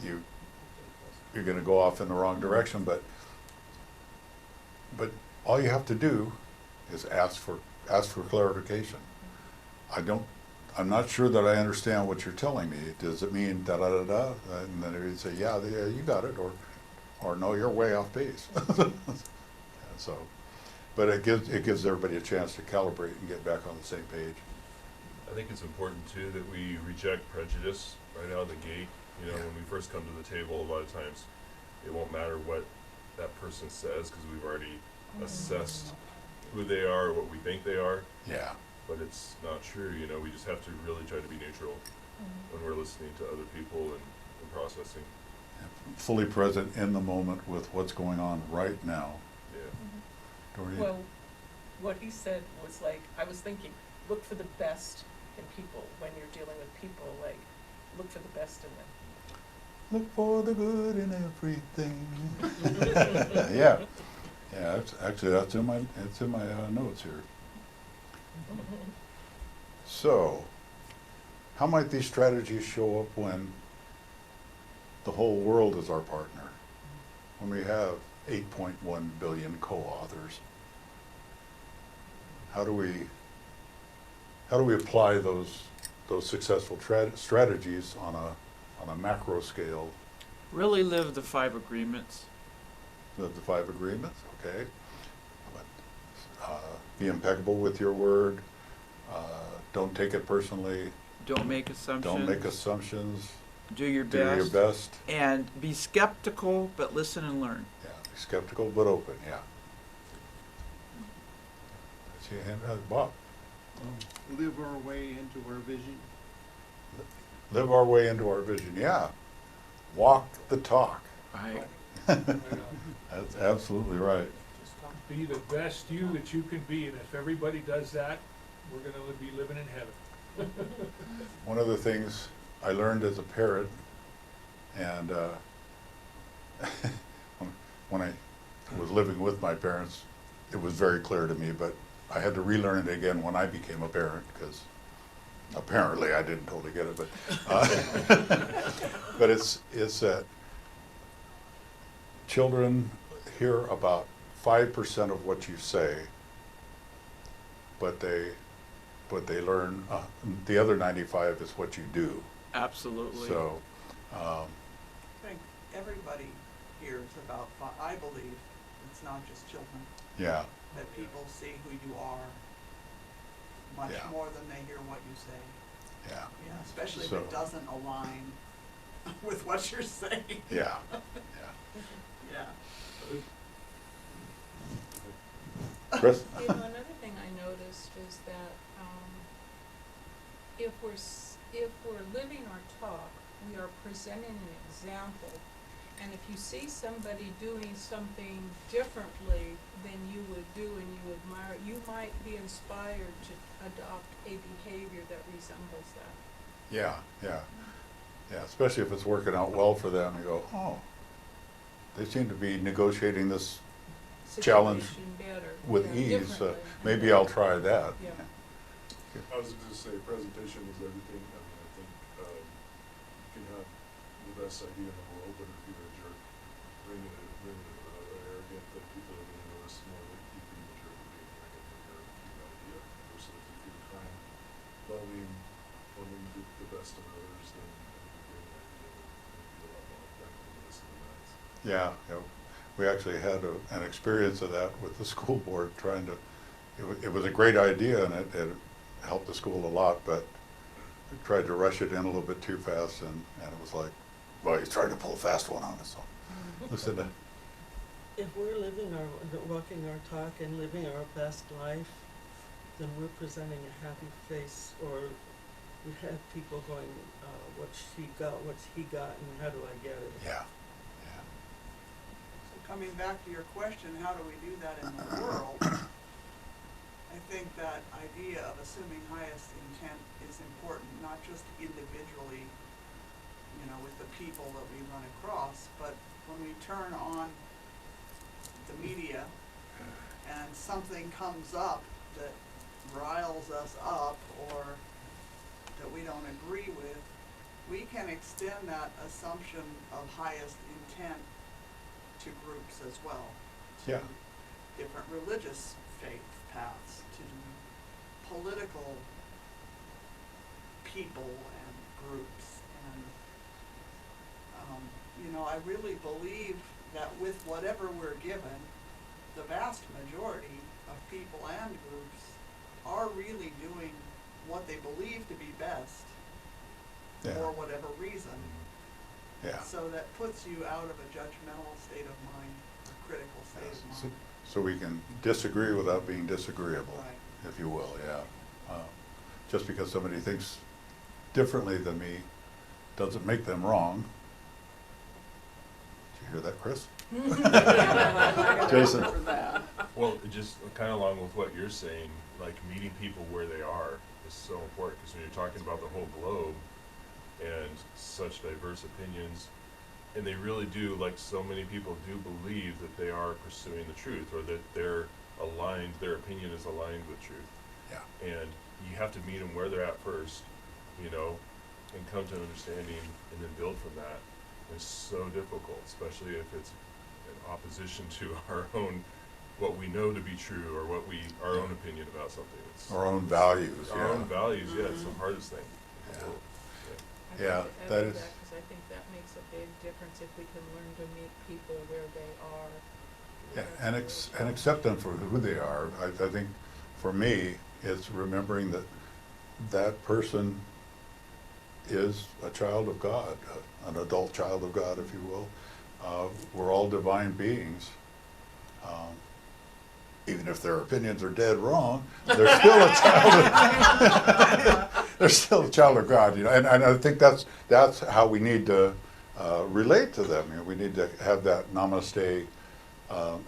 A: you're going to go off in the wrong direction. But all you have to do is ask for clarification. I'm not sure that I understand what you're telling me. Does it mean da-da-da-da? And then they'd say, yeah, you got it, or no, you're way off base. So, but it gives everybody a chance to calibrate and get back on the same page.
K: I think it's important too that we reject prejudice right out of the gate. You know, when we first come to the table, a lot of times it won't matter what that person says because we've already assessed who they are or what we think they are.
A: Yeah.
K: But it's not true. You know, we just have to really try to be neutral when we're listening to other people and processing.
A: Fully present in the moment with what's going on right now.
K: Yeah.
A: Doreen?
L: Well, what he said was like, I was thinking, look for the best in people when you're dealing with people, like, look for the best in them.
A: Look for the good in everything. Yeah. Yeah, that's in my notes here. So, how might these strategies show up when the whole world is our partner? When we have 8.1 billion co-authors? How do we apply those successful strategies on a macro scale?
F: Really live the 5 agreements.
A: The 5 agreements, okay. Be impeccable with your word. Don't take it personally.
F: Don't make assumptions.
A: Don't make assumptions.
F: Do your
A: Do
F: best.
A: your best.
F: And be skeptical, but listen and learn.
A: Yeah, be skeptical but open, yeah. See your hand, Bob.
C: Live our way into our vision.
A: Live our way into our vision, yeah. Walk the talk.
F: Right.
A: That's absolutely right.
D: Be the best you that you can be, and if everybody does that, we're gonna be living in heaven.
A: One of the things I learned as a parent, and when I was living with my parents, it was very clear to me, but I had to relearn it again when I became a parent, because apparently I didn't totally get it, but it's that children hear about 5% of what you say, but they learn the other 95 is what you do.
F: Absolutely.
A: So,
B: I think everybody hears about, I believe, it's not just children,
A: yeah,
B: that people see who you are much
A: Yeah.
B: more than they hear what you say.
A: yeah,
B: Yeah, especially if
A: So-
B: it doesn't align with what you're saying.
A: yeah, yeah.
B: Yeah.
A: Chris?
H: You know, another thing I noticed is that, if we're living our talk, we are presenting an example. And if you see somebody doing something differently than you would do and you admire, you might be inspired to adopt a behavior that resembles that.
A: Yeah, yeah, yeah, especially if it's working out well for them, you go, oh, they seem to be negotiating this challenge
H: Situation better,
A: with
H: yeah,
A: ease,
H: differently.
A: maybe I'll try that.
H: Yeah.
I: I was just gonna say, presentation is everything. I mean, I think, you can have the best idea in the world, but if you're a jerk, bringing it arrogant, then people are gonna notice more that you being a jerk or being arrogant than your idea. Versus if you're kind, loving, wanting to do the best of others, then you bring that idea, and be a lot more effective in this and that.
A: Yeah, yeah. We actually had an experience of that with the school board trying to, it was a great idea and it helped the school a lot, but we tried to rush it in a little bit too fast and it was like, well, he's trying to pull a fast one on us. So listen,
E: If we're walking our talk and living our best life, then we're presenting a happy face, or we have people going, what's he got, and how do I get it?
A: yeah,
B: So coming back to your question, how do we do that in the world? I think that idea of assuming highest intent is important, not just individually, you know, with the people that we run across, but when we turn on the media and something comes up that riles us up or that we don't agree with, we can extend that assumption of highest intent to groups as well. To
A: Yeah.
B: different religious faith paths, to political people and groups. And, you know, I really believe that with whatever we're given, the vast majority of people and groups are really doing what they believe to be best
A: Yeah.
B: for whatever reason.
A: Yeah.
B: So that puts you out of a judgmental state of mind, a critical state of
A: So,
B: mind.
A: so we can disagree without being disagreeable,
B: Right.
A: if you will, yeah. Just because somebody thinks differently than me doesn't make them wrong. Did you hear that, Chris? Jason?
B: For that.
K: Well, just kind of along with what you're saying, like meeting people where they are is so important, because when you're talking about the whole globe and such diverse opinions, and they really do, like so many people do believe that they are pursuing the truth, or that they're aligned, their opinion is aligned with truth.
A: Yeah.
K: And you have to meet them where they're at first, you know, and come to an understanding and then build from that. It's so difficult, especially if it's in opposition to our own, what we know to be true, or what we, our own opinion about something. It's
A: Our own values,
K: our own
A: yeah.
K: values, yeah, it's the hardest thing.
A: Yeah.
H: I
A: Yeah,
H: think
A: that
H: I
A: is-
H: like that, cause I think that makes a big difference if we can learn to meet people where they are.
A: Yeah,
H: That's
A: and
H: really
A: accept them for who they are. I think for me, it's remembering that that person is a child of God, an adult child of God, if you will. We're all divine beings. Even if their opinions are dead wrong, they're still a child of, they're still a child of God, you know. And I think that's how we need to relate to them. You know, we need to have that namaste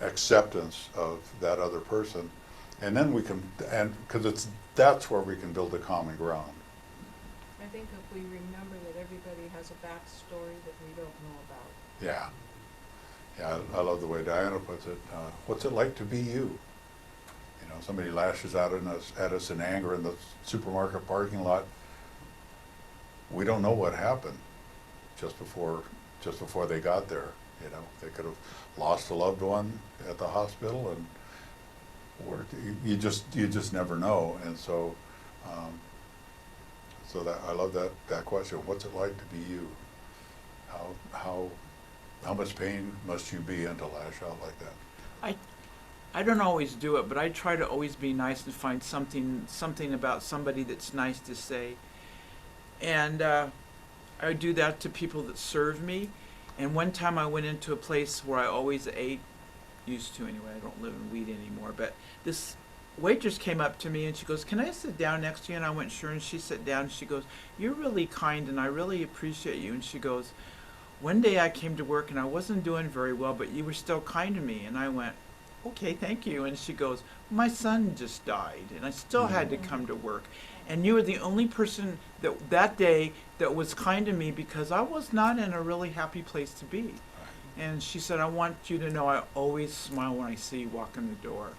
A: acceptance of that other person, and then we can, and because that's where we can build a common ground.
H: I think if we remember that everybody has a backstory that we don't know about.
A: Yeah, yeah. I love the way Diana puts it. What's it like to be you? You know, somebody lashes out at us in anger in the supermarket parking lot. We don't know what happened just before they got there. You know, they could have lost a loved one at the hospital, and or you just never know. And so, so that I love that question. What's it like to be you? How much pain must you be in to lash out like that?
F: I don't always do it, but I try to always be nice and find something about somebody that's nice to say. And I do that to people that serve me. And one time I went into a place where I always ate, used to anyway, I don't live in Wheat anymore, but this waitress came up to me and she goes, "Can I sit down next to you?" And I went, "Sure." And she sat down and she goes, "You're really kind and I really appreciate you." And she goes, "One day I came to work and I wasn't doing very well, but you were still kind to me." And I went, "Okay, thank you." And she goes, "My son just died and I still had to come to work. And you were the only person that day that was kind to me because I was not in a really happy place to be." And she said, "I want you to know I always smile when I see you walk in the door."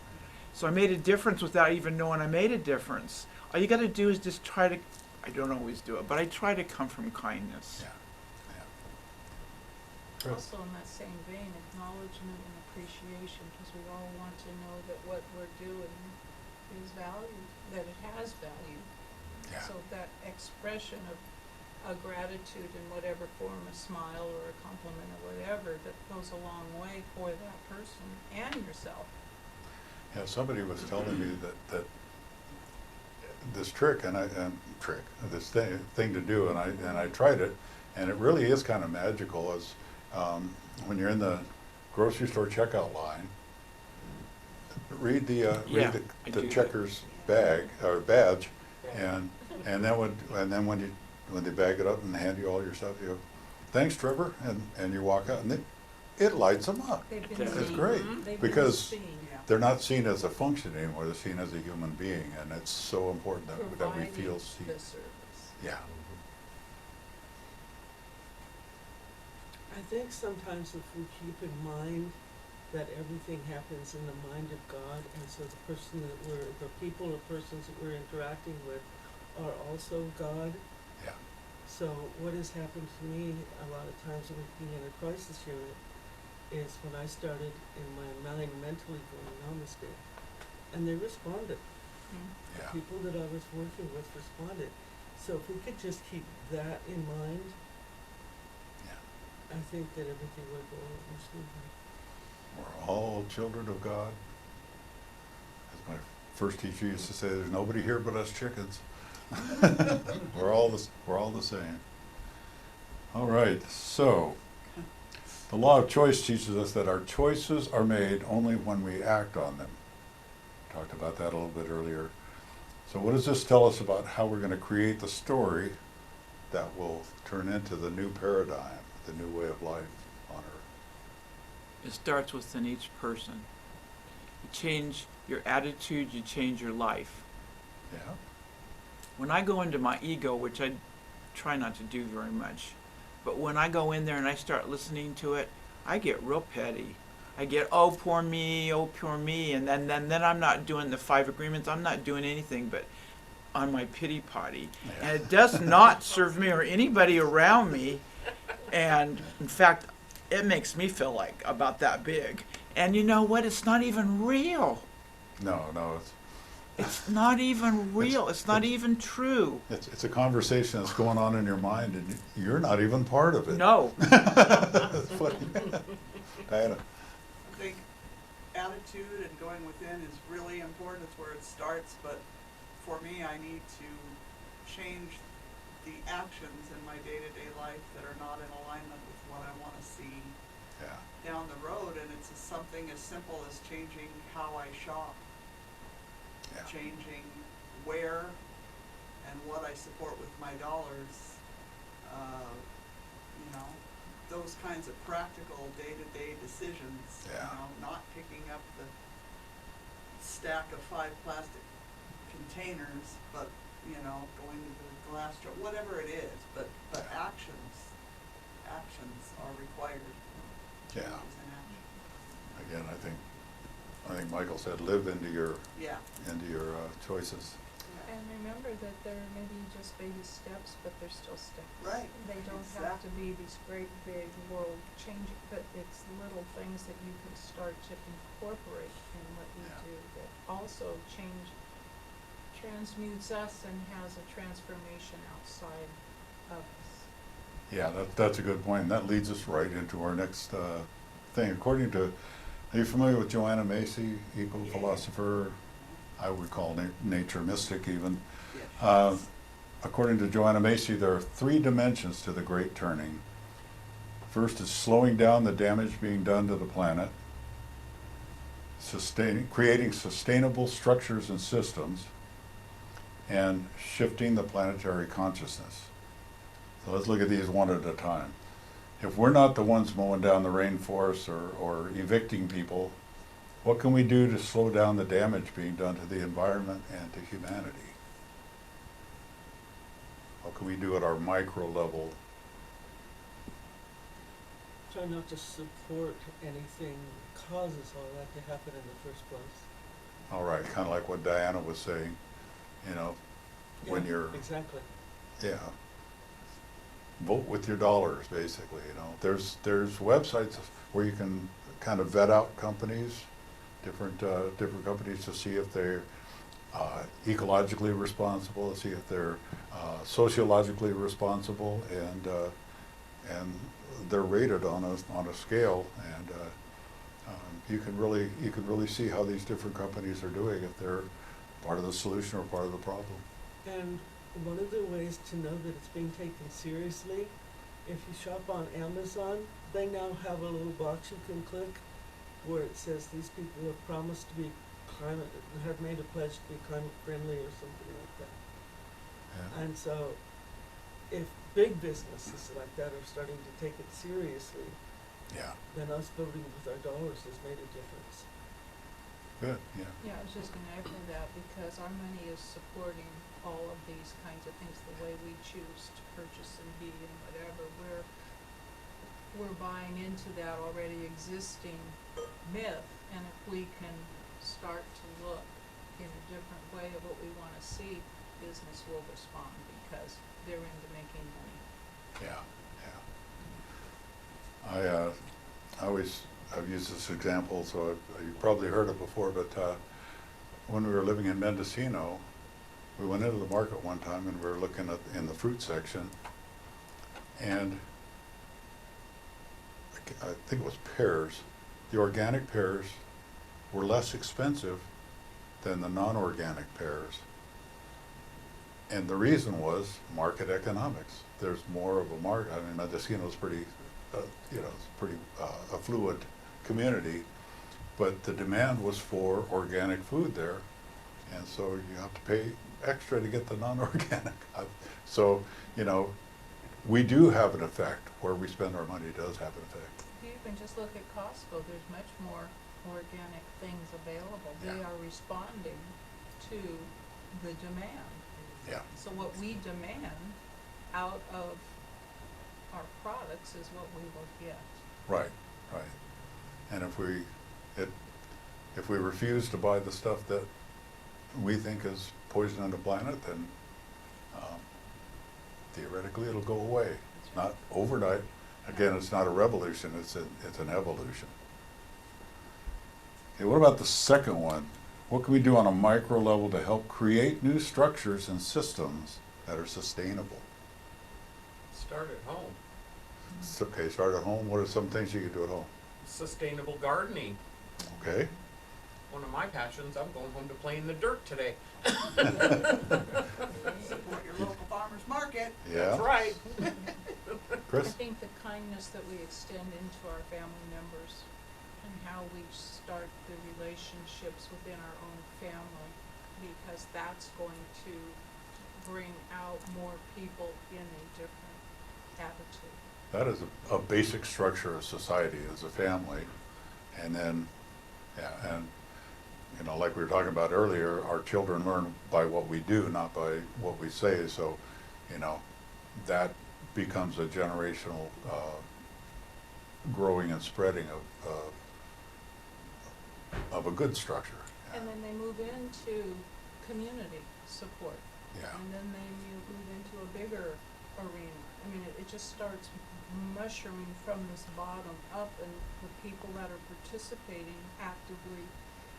F: So I made a difference without even knowing I made a difference. All you got to do is just try to, I don't always do it, but I try to come from kindness.
A: Yeah.
H: Also in that same vein, acknowledgement and appreciation, because we all want to know that what we're doing is valued, that it has value.
A: Yeah.
H: So that expression of a gratitude in whatever form, a smile or a compliment or whatever, that goes a long way for that person and yourself.
A: Yeah, somebody was telling me that this trick, this thing to do, and I tried it, and it really is kind of magical. Is when you're in the grocery store checkout line, read the
F: I do that.
A: checker's bag or badge, and then when they bag it up and hand you all your stuff, you go, "Thanks, Trevor," and you walk out, and it lights them up.
H: They've been
A: It's
H: seen.
A: great
H: They've
A: because
H: been seen.
A: they're not seen as a function anymore. They're seen as a human being, and it's so important that we
H: Providing
A: feel seen.
H: the service.
A: Yeah.
E: I think sometimes if we keep in mind that everything happens in the mind of God, and so the people or persons that we're interacting with are also God.
A: Yeah.
E: So what has happened to me a lot of times with being in a crisis unit is when I started in my mind mentally going namaste, and they responded.
H: Mm.
A: Yeah.
E: People that I was working with responded. So if we could just keep that in mind,
A: Yeah.
E: I think that everything would go more smoothly.
A: We're all children of God. As my first teacher used to say, there's nobody here but us chickens. We're all the same. All right, so the law of choice teaches us that our choices are made only when we act on them. Talked about that a little bit earlier. So what does this tell us about how we're going to create the story that will turn into the new paradigm, the new way of life on earth?
F: It starts within each person. You change your attitude, you change your life.
A: Yeah.
F: When I go into my ego, which I try not to do very much, but when I go in there and I start listening to it, I get real petty. I get, oh poor me, and then I'm not doing the 5 agreements. I'm not doing anything but on my pity potty,
A: Yeah.
F: and it does not serve me or anybody around me. And in fact, it makes me feel like about that big. And you know what? It's not even real.
A: No,
F: It's not even real. It's not even true.
A: it's a conversation that's going on in your mind, and you're not even part of it.
F: No.
A: That's funny. Diana.
B: I think attitude and going within is really important. It's where it starts, but for me, I need to change the actions in my day-to-day life that are not in alignment with what I want to see
A: Yeah.
B: down the road, and it's something as simple as changing how I shop,
A: Yeah.
B: changing where and what I support with my dollars, you know, those kinds of practical day-to-day decisions.
A: Yeah.
B: You know, not picking up the stack of 5 plastic containers, but, you know, going to the glass jar, whatever it is, but actions are required.
A: Yeah.
B: Is an action.
A: Again, I think Michael said, live into your
B: Yeah.
A: choices.
H: And remember that they're maybe just baby steps, but they're still steps.
B: Right.
H: They don't have to be these great big world changing, but it's little things that you can start to incorporate in what you
A: Yeah.
H: do that also transmutes us and has a transformation outside of us.
A: Yeah, that's a good point, and that leads us right into our next thing. According to, are you familiar with Joanna Macy, eco-philosopher? I would call nature mystic even.
B: Yeah.
A: According to Joanna Macy, there are 3 dimensions to the Great Turning. First is slowing down the damage being done to the planet, creating sustainable structures and systems, and shifting the planetary consciousness. So let's look at these one at a time. If we're not the ones mowing down the rainforest or evicting people, what can we do to slow down the damage being done to the environment and to humanity? What can we do at our micro level?
E: Try not to support anything that causes all that to happen in the first place.
A: All right, kind of like what Diana was saying, you know, when
E: Yeah,
A: you're,
E: Exactly.
A: yeah, vote with your dollars, basically, you know. There's websites where you can kind of vet out companies, different companies, to see if they're ecologically responsible, to see if they're sociologically responsible, and they're rated on a scale, and you can really see how these different companies are doing, if they're part of the solution or part of the problem.
E: And one of the ways to know that it's being taken seriously, if you shop on Amazon, they now have a little box you can click where it says these people have promised to be have made a pledge to be climate friendly or something like that.
A: Yeah.
E: And so if big businesses like that are starting to take it seriously,
A: Yeah,
E: then us voting with our dollars has made a difference.
A: good, yeah.
H: Yeah, I was just gonna echo that because our money is supporting all of these kinds of things, the way we choose to purchase and be and whatever. We're buying into that already existing myth, and if we can start to look in a different way of what we wanna see, business will respond because they're into making money.
A: Yeah, yeah. I've used this example, so you've probably heard it before, but when we were living in Mendocino, we went into the market one time and we were looking at, in the fruit section, and I think it was pears. The organic pears were less expensive than the non-organic pears. And the reason was market economics. There's more of a market. I mean, Mendocino's pretty, you know, it's pretty affluent community, but the demand was for organic food there, and so you have to pay extra to get the non-organic. So, you know, we do have an effect. Where we spend our money does have an effect.
H: If you even just look at Costco, there's much more organic things available. They
A: Yeah.
H: are responding to the demand.
A: Yeah.
H: So what we demand out of our products is what we will get.
A: Right, right. And if we refuse to buy the stuff that we think is poisoning the planet, then theoretically it'll go away. It's not overnight. Again, it's not a revolution, it's an evolution. Okay, what about the second one? What can we do on a micro level to help create new structures and systems that are sustainable?
M: Start at home.
A: Okay, start at home. What are some things you can do at home?
M: Sustainable gardening.
A: Okay.
M: One of my passions, I'm going home to play in the dirt today.
B: Support your local farmer's market.
A: Yeah.
M: That's right.
H: I
A: Chris?
H: think the kindness that we extend into our family members and how we start the relationships within our own family, because that's going to bring out more people in a different attitude.
A: That is a basic structure of society, is a family. And then, yeah, and, you know, like we were talking about earlier, our children learn by what we do, not by what we say. So, you know, that becomes a generational growing and spreading of a good structure.
H: And then they move into community support.
A: Yeah.
H: And then they move into a bigger arena. I mean, it just starts mushrooming from this bottom up, and the people that are participating actively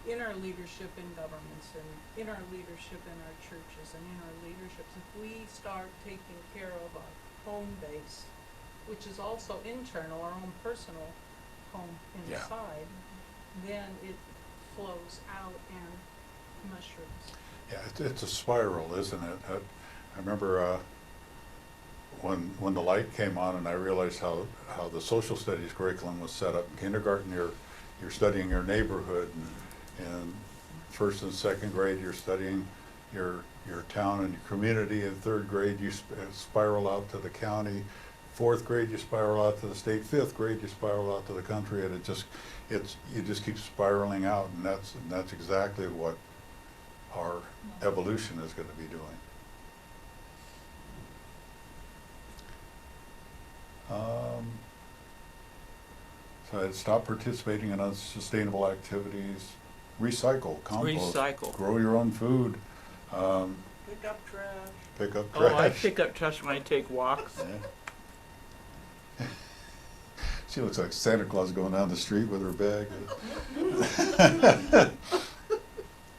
H: in our leadership in governments and in our leadership in our churches and in our leaderships, if we start taking care of our home base, which is also internal, our own personal home
A: Yeah.
H: inside, then it flows out and mushrooms.
A: Yeah, it's a spiral, isn't it? I remember when the light came on and I realized how the social studies curriculum was set up. In kindergarten, you're studying your neighborhood, and first and second grade, you're studying your town and your community. In third grade, you spiral out to the county. Fourth grade, you spiral out to the state. Fifth grade, you spiral out to the country, and you just keep spiraling out, and that's exactly what our evolution is going to be doing. So I'd stop participating in unsustainable activities, recycle, compost,
F: Recycle.
A: grow your own food,
J: Pick up trash.
A: pick up
F: Oh, I
A: trash.
F: pick up trash when I take walks.
A: Yeah. She looks like Santa Claus going down the street with her bag.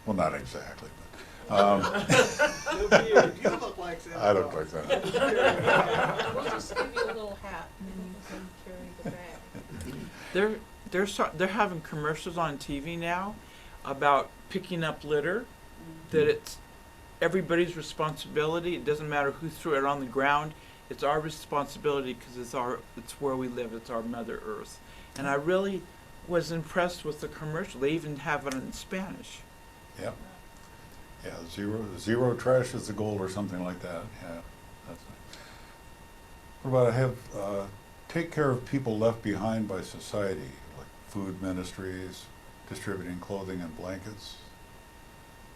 A: Well, not exactly, but
J: You look like Santa
A: I look
J: Claus.
A: like that.
H: We'll just give you a little hat and then you can carry the bag.
F: They're having commercials on TV now about picking up litter, that it's everybody's responsibility. It doesn't matter who threw it on the ground. It's our responsibility because it's where we live. It's our Mother Earth. And I really was impressed with the commercial. They even have it in Spanish.
A: Yeah. Yeah, zero trash is the goal or something like that. Yeah. That's it. What about take care of people left behind by society, like food ministries, distributing clothing and blankets.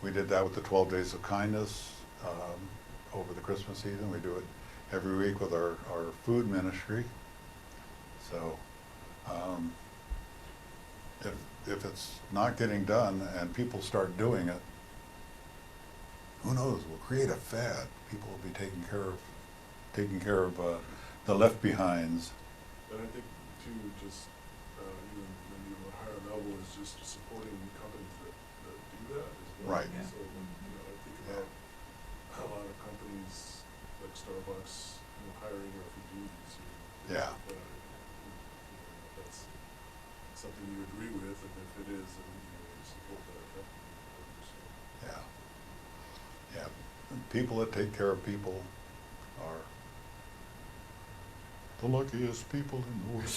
A: We did that with the 12 Days of Kindness over the Christmas season. We do it every week with our food ministry. So if it's not getting done and people start doing it, who knows, we'll create a fad. People will be taking care of the left behinds.
I: And I think too, just even maybe on a higher level is just supporting companies that do that as well.
A: Right.
I: So, I think about Starbucks, hiring refugees.
A: Yeah.
I: That's something you agree with, and if it is, then you support that.
A: Yeah. Yeah. People that take care of people are the luckiest people in the world.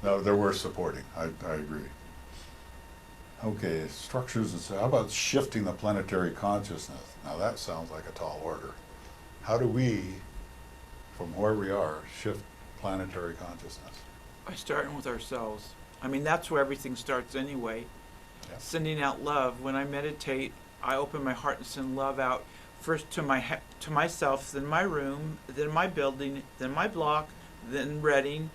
A: No, they're worth supporting. I agree. Okay, structures and so, how about shifting the planetary consciousness? Now that sounds like a tall order. How do we, from where we are, shift planetary consciousness?
F: By starting with ourselves. I mean, that's where everything starts anyway.
A: Yeah.
F: Sending out love. When I meditate, I open my heart and send love out first to myself, then my room, then my building, then my block, then Reading,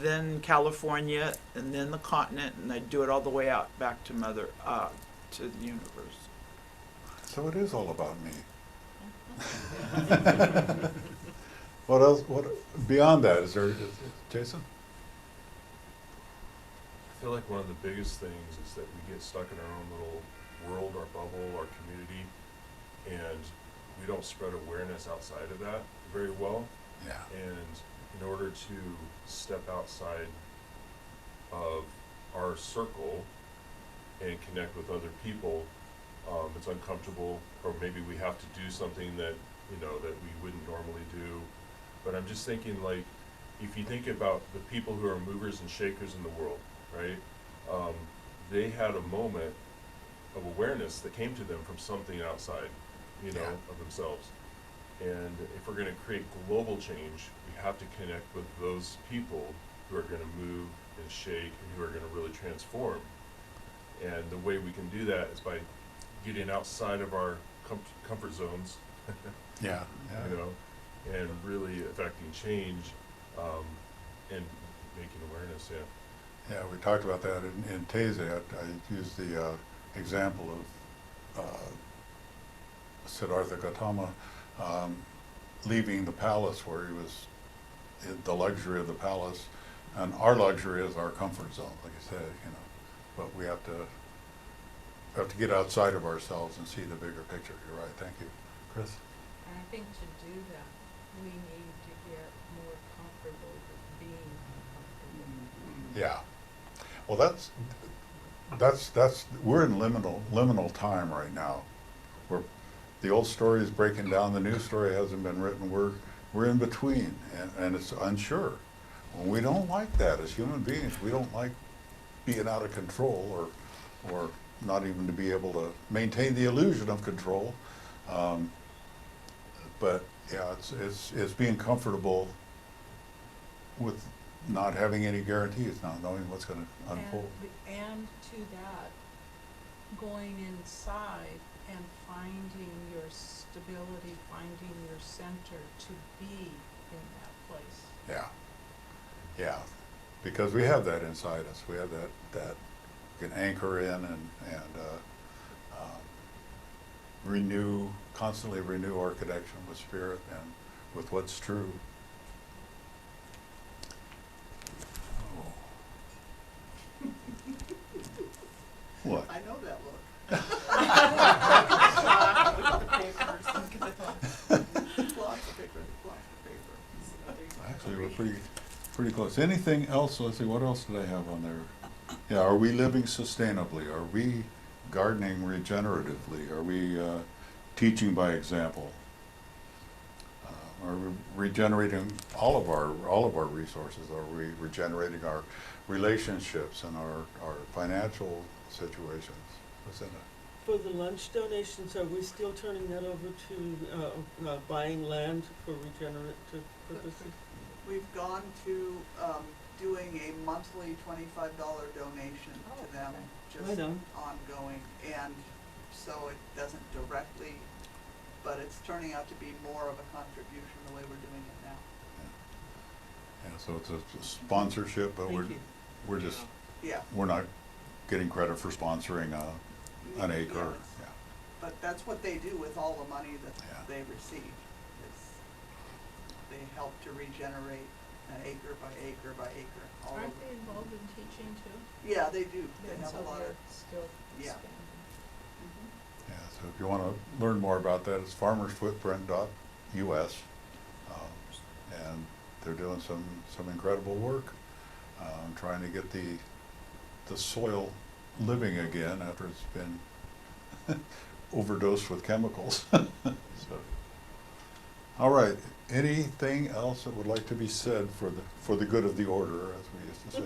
F: then California, and then the continent, and I do it all the way out back to to the universe.
A: So it is all about me. What else? What beyond that? Jason?
K: I feel like one of the biggest things is that we get stuck in our own little world, our bubble, our community, and we don't spread awareness outside of that very well.
A: Yeah.
K: And in order to step outside of our circle and connect with other people, it's uncomfortable, or maybe we have to do something that, that we wouldn't normally do. But I'm just thinking, like, if you think about the people who are movers and shakers in the world, right? They had a moment of awareness that came to them from something outside, of themselves. And if we're going to create global change, we have to connect with those people who are going to move and shake and who are going to really transform. And the way we can do that is by getting outside of our comfort zones,
A: Yeah.
K: and really affecting change, and making awareness.
A: Yeah, we talked about that in Taizé. I used the example of Siddhartha Gautama leaving the palace where he was in the luxury of the palace, and our luxury is our comfort zone, like I said, but we have to get outside of ourselves and see the bigger picture. You're right. Thank you. Chris?
H: And I think to do that, we need to get more comfortable with being uncomfortable.
A: Yeah. Well, that's we're in liminal time right now. The old story is breaking down, the new story hasn't been written. We're in between, and it's unsure. Well, we don't like that as human beings. We don't like being out of control, or not even to be able to maintain the illusion of control. But yeah, it's being comfortable with not having any guarantees, not knowing what's going to unfold.
H: And to that, going inside and finding your stability, finding your center to be in that place.
A: Yeah, because we have that inside us. We have that we can anchor in and constantly renew our connection with spirit and with what's true. What?
J: I know that look.
A: Actually, we're pretty close. Anything else? Let's see, what else did I have on there? Yeah, are we living sustainably? Are we gardening regeneratively? Are we teaching by example? Are we regenerating all of our resources? Are we regenerating our relationships and our financial situations? What's in it?
E: For the lunch donations, are we still turning that over to buying land for regenerative purposes?
B: We've gone to doing a monthly $25 donation to them, just
E: Right on.
B: ongoing, and so it doesn't directly, but it's turning out to be more of a contribution the way we're doing it now.
A: Yeah, so it's a sponsorship, but
E: Thank you.
A: we're just
B: Yeah.
A: we're not getting credit for sponsoring an acre.
B: Yes.
A: Yeah.
B: But that's what they do with all the money that
A: Yeah.
B: they receive. They help to regenerate an acre by acre by acre. All
H: Aren't
B: over.
H: they involved in teaching too?
B: Yeah, they do. They
H: And
B: have
H: so
B: a lot
H: they're
B: of.
H: still
B: Yeah.
H: expanding.
B: Mhm.
A: Yeah, so if you want to learn more about that, it's farmersfootprint.us. And they're doing some incredible work, trying to get the soil living again after it's been overdosed with chemicals. So, all right. Anything else that would like to be said for the good of the order, as we used to say?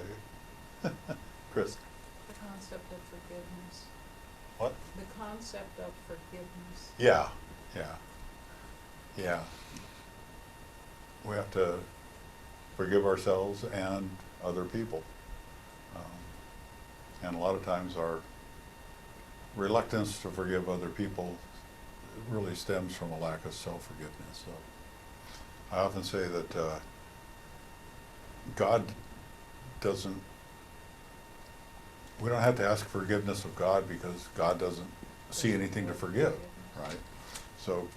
A: Chris?
H: The concept of forgiveness.
A: What?
H: The concept of forgiveness.
A: Yeah. We have to forgive ourselves and other people. And a lot of times our reluctance to forgive other people really stems from a lack of self-forgiveness. So I often say that God doesn't, we don't have to ask forgiveness of God because God doesn't see anything to forgive, right? So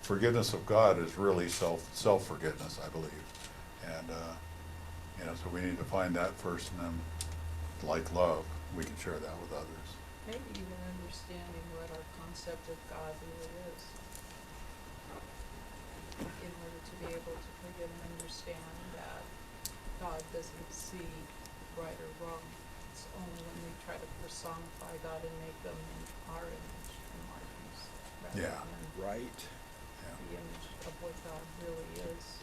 A: forgiveness of God is really self-forgiveness, I believe. And, so we need to find that first, and then, like love, we can share that with others.
H: Maybe even understanding what our concept of God really is. In order to be able to forgive and understand that God doesn't see right or wrong. It's only when we try to personify God and make them in our image and likeness, rather than
A: Right.
H: the image of what God really is,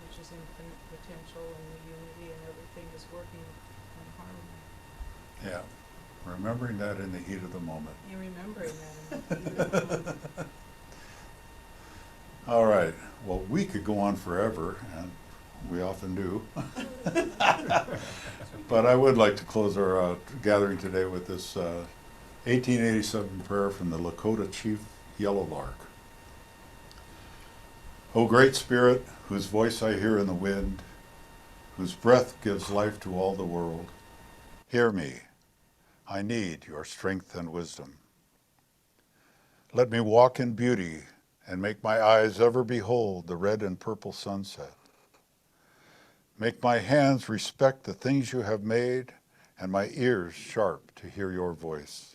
H: which is infinite potential and the unity and everything is working in harmony.
A: Yeah. Remembering that in the heat of the moment.
H: You're remembering that in the heat of the moment.
A: All right. Well, we could go on forever, and we often do. But I would like to close our gathering today with this 1887 prayer from the Lakota chief Yellow Lark. O great spirit, whose voice I hear in the wind, whose breath gives life to all the world, hear me. I need your strength and wisdom. Let me walk in beauty and make my eyes ever behold the red and purple sunset. Make my hands respect the things you have made and my ears sharp to hear your voice.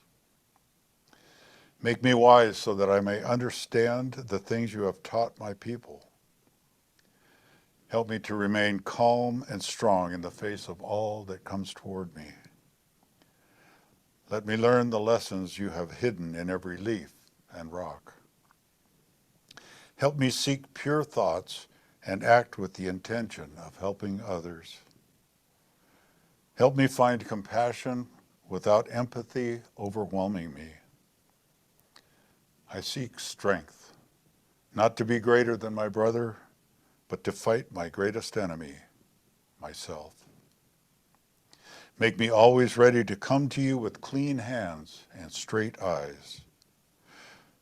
A: Make me wise so that I may understand the things you have taught my people. Help me to remain calm and strong in the face of all that comes toward me. Let me learn the lessons you have hidden in every leaf and rock. Help me seek pure thoughts and act with the intention of helping others. Help me find compassion without empathy overwhelming me. I seek strength, not to be greater than my brother, but to fight my greatest enemy, myself. Make me always ready to come to you with clean hands and straight eyes,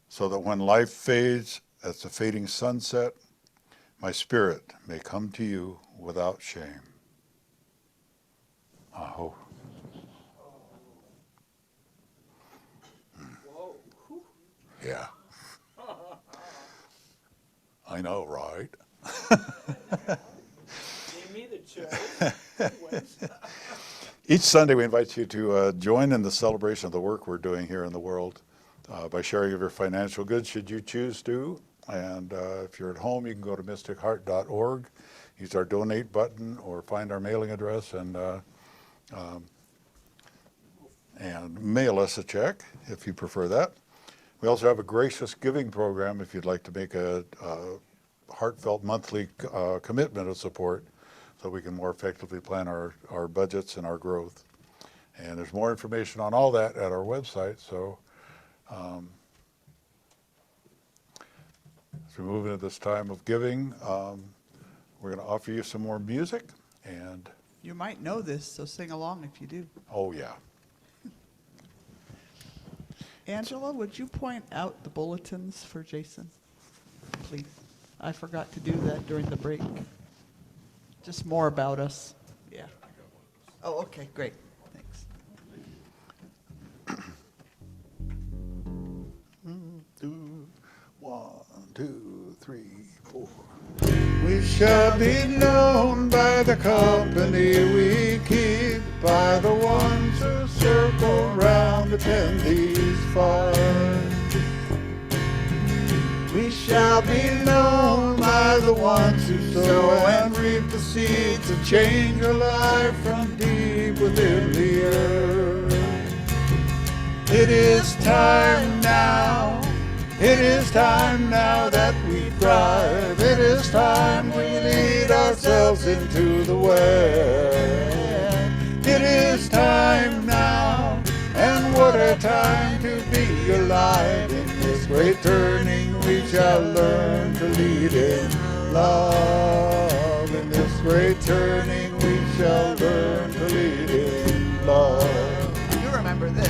A: so that when life fades as the fading sunset, my spirit may come to you without shame. Aho. Yeah. I know, right?
F: Give me the choice.
A: Each Sunday we invite you to join in the celebration of the work we're doing here in the world by sharing of your financial goods, should you choose to. And if you're at home, you can go to mysticheart.org, use our donate button, or find our mailing address and mail us a check if you prefer that. We also have a gracious giving program if you'd like to make a heartfelt monthly commitment of support so we can more effectively plan our budgets and our growth. And there's more information on all that at our website. So as we move into this time of giving, we're going to offer you some more music. And
B: You might know this, so sing along if you do.
A: oh yeah.
B: Angela, would you point out the bulletins for Jason, please? I forgot to do that during the break. Just more about us. Yeah. Oh, okay, great. Thanks.
A: 1, 2, 3, 4.
C: We shall be known by the company we keep, by the ones who circle round, attend these fires. We shall be known by the ones who sow and reap the seeds of change alive from deep within the earth. It is time now. It is time now that we thrive. It is time we lead ourselves into the way. It is time now, and what a time to be alive. In this great turning we shall learn to lead in love. In this great turning we shall learn to lead in love.
B: You remember this.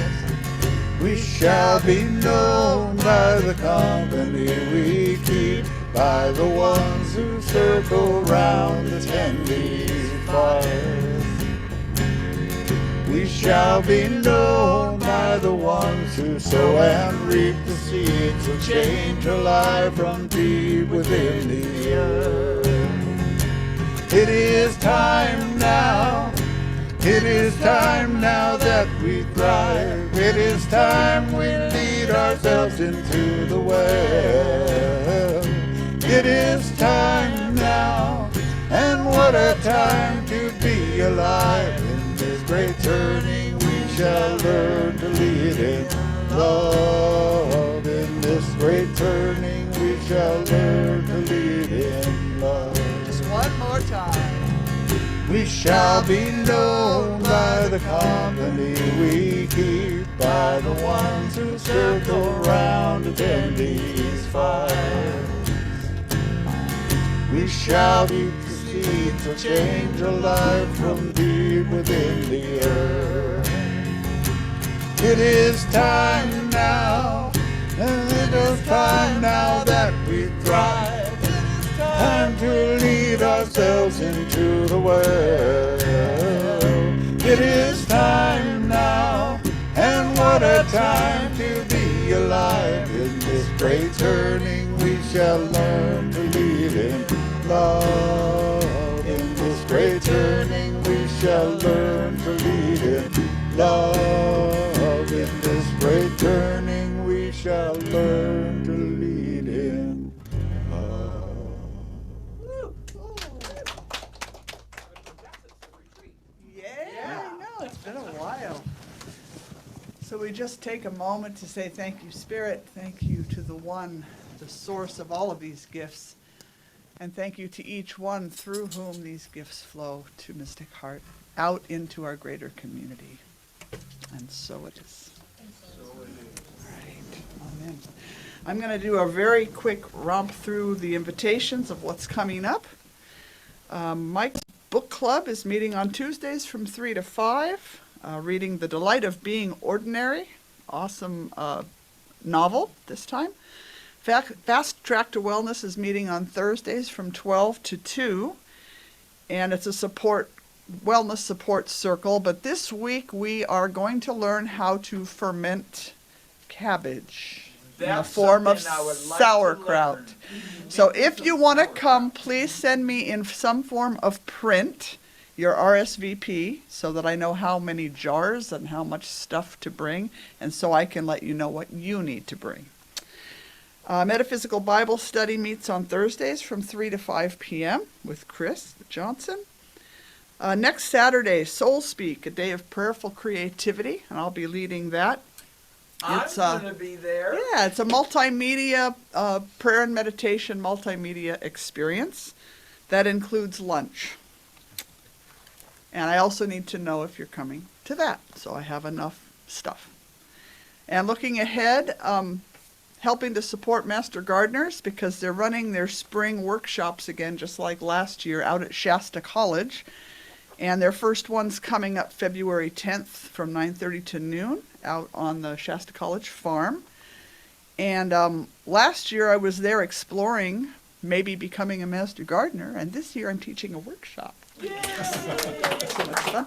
C: We shall be known by the company we keep, by the ones who circle round the tendies fires. We shall be known by the ones who sow and reap the seeds of change alive from deep within the earth. It is time now. It is time now that we thrive. It is time we lead ourselves into the well. It is time now, and what a time to be alive. In this great turning we shall learn to lead in love. In this great turning we shall learn to lead in love.
B: Just one more time.
C: We shall be known by the company we keep, by the ones who circle round attendees' fires. We shall be the seeds of change alive from deep within the earth. It is time now, and it is time now that we thrive. Time to lead ourselves into the world. It is time now, and what a time to be alive. In this great turning we shall learn to lead in love. In this great turning we shall learn to lead in love. In this great turning we shall learn to lead in love.
B: Yeah, I know, it's been a while. So we just take a moment to say thank you, Spirit. Thank you to the one, the source of all of these gifts. And thank you to each one through whom these gifts flow to Mystic Heart, out into our greater community. And so it is. All right, amen. I'm going to do a very quick romp through the invitations of what's coming up. Mike's Book Club is meeting on Tuesdays from 3 to 5, reading The Delight of Being Ordinary. Awesome novel this time. Fast Track to Wellness is meeting on Thursdays from 12 to 2, and it's a wellness support circle. But this week we are going to learn how to ferment cabbage in the form of sauerkraut. So if you want to come, please send me in some form of print your RSVP so that I know how many jars and how much stuff to bring, and so I can let you know what you need to bring. Metaphysical Bible Study meets on Thursdays from 3 to 5 p.m. with Chris Johnson. Next Saturday, Soul Speak, a day of prayerful creativity, and I'll be leading that.
F: I'm going to be there.
B: Yeah, it's a multimedia prayer and meditation multimedia experience that includes lunch. And I also need to know if you're coming to that, so I have enough stuff. And looking ahead, helping to support Master Gardeners because they're running their spring workshops again, just like last year, out at Shasta College. And their first one's coming up February 10th from 9:30 to noon out on the Shasta College farm. And last year I was there exploring maybe becoming a Master Gardener, and this year I'm teaching a workshop. So much fun.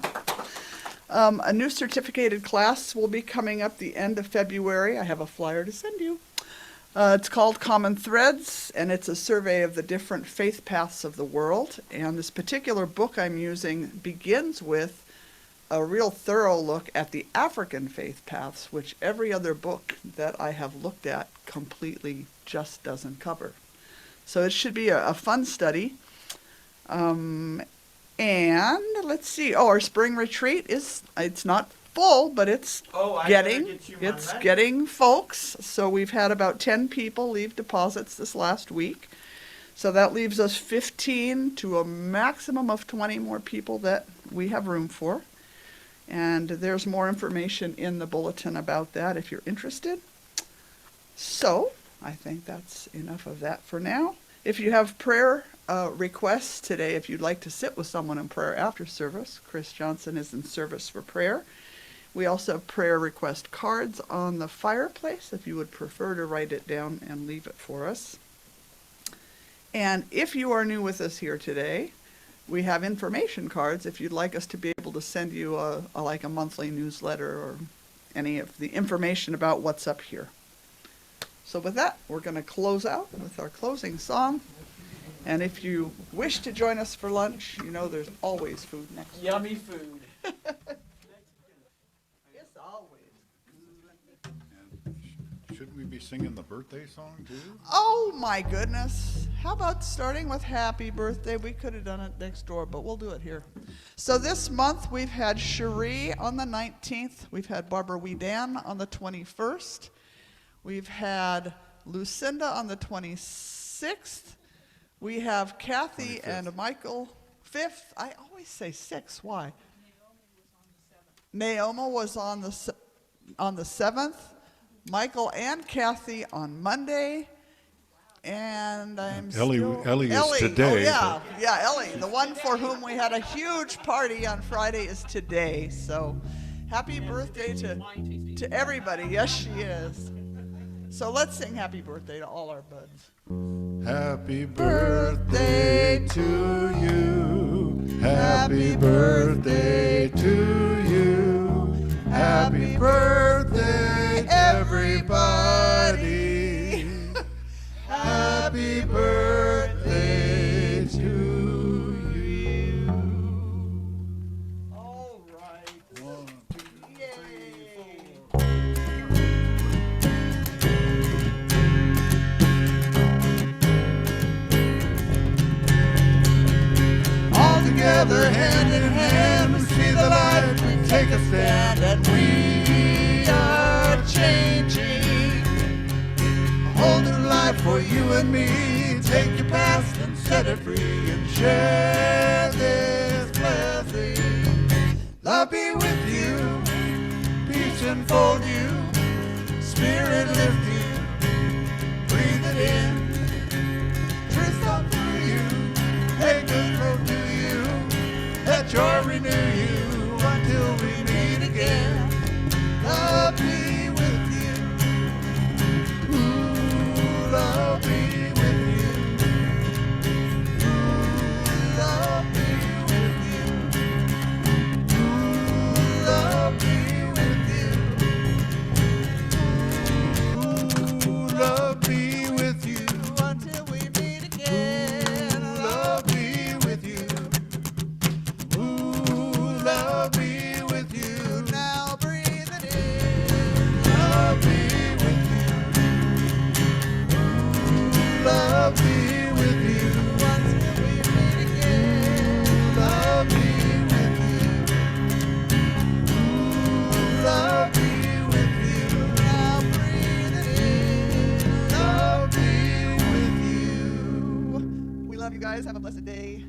B: A new certificated class will be coming up the end of February. I have a flyer to send you. It's called Common Threads, and it's a survey of the different faith paths of the world. And this particular book I'm using begins with a real thorough look at the African faith paths, which every other book that I have looked at completely just doesn't cover. So it should be a fun study. And let's see. Oh, our spring retreat it's not full, but it's getting folks. So we've had about 10 people leave deposits this last week. So that leaves us 15 to a maximum of 20 more people that we have room for. And there's more information in the bulletin about that if you're interested. So I think that's enough of that for now. If you have prayer requests today, if you'd like to sit with someone in prayer after service, Chris Johnson is in service for prayer. We also have prayer request cards on the fireplace if you would prefer to write it down and leave it for us. And if you are new with us here today, we have information cards if you'd like us to be able to send you a monthly newsletter or any of the information about what's up here. So with that, we're going to close out with our closing song. And if you wish to join us for lunch, you know there's always food next door.
F: Yummy food.
B: It's always.
A: Shouldn't we be singing the birthday song too?
B: Oh my goodness. How about starting with happy birthday? We could have done it next door, but we'll do it here. So this month we've had Cherie on the 19th. We've had Barbara Weedan on the 21st. We've had Lucinda on the 26th. We have Kathy
A: 25th.
B: and Michael 5th. I always say 6th. Why? Naoma was on the 7th. Michael and Kathy on Monday. And
A: Ellie is today.
B: Oh, yeah, Ellie, the one for whom we had a huge party on Friday is today. So happy birthday to everybody. Yes, she is. So let's sing happy birthday to all our buds.
A: Happy birthday to you. Happy birthday to you. Happy birthday, everybody. Happy birthday to you.
B: All right.
A: 1, 2, 3, 4.
C: All together, hand in hand, we see the light, we take a stand, and we are changing. A whole new life for you and me. Take your past and set it free, and share this blessing. Love be with you, peace enfold you, spirit lift you, breathe it in, truth come through you. Hey, good road to you, let joy renew you until we meet again. Love be with you, ooh, love be with you, ooh, love be with you, ooh, love be with you, ooh, love be with you until we meet again. Love be with you. Ooh, love be with you. Now breathe it in. Love be with you. Ooh, love be with you until we meet again. Love be with you. Ooh, love be with you. Now breathe it in. Love be with you.
B: We love you guys. Have a blessed day.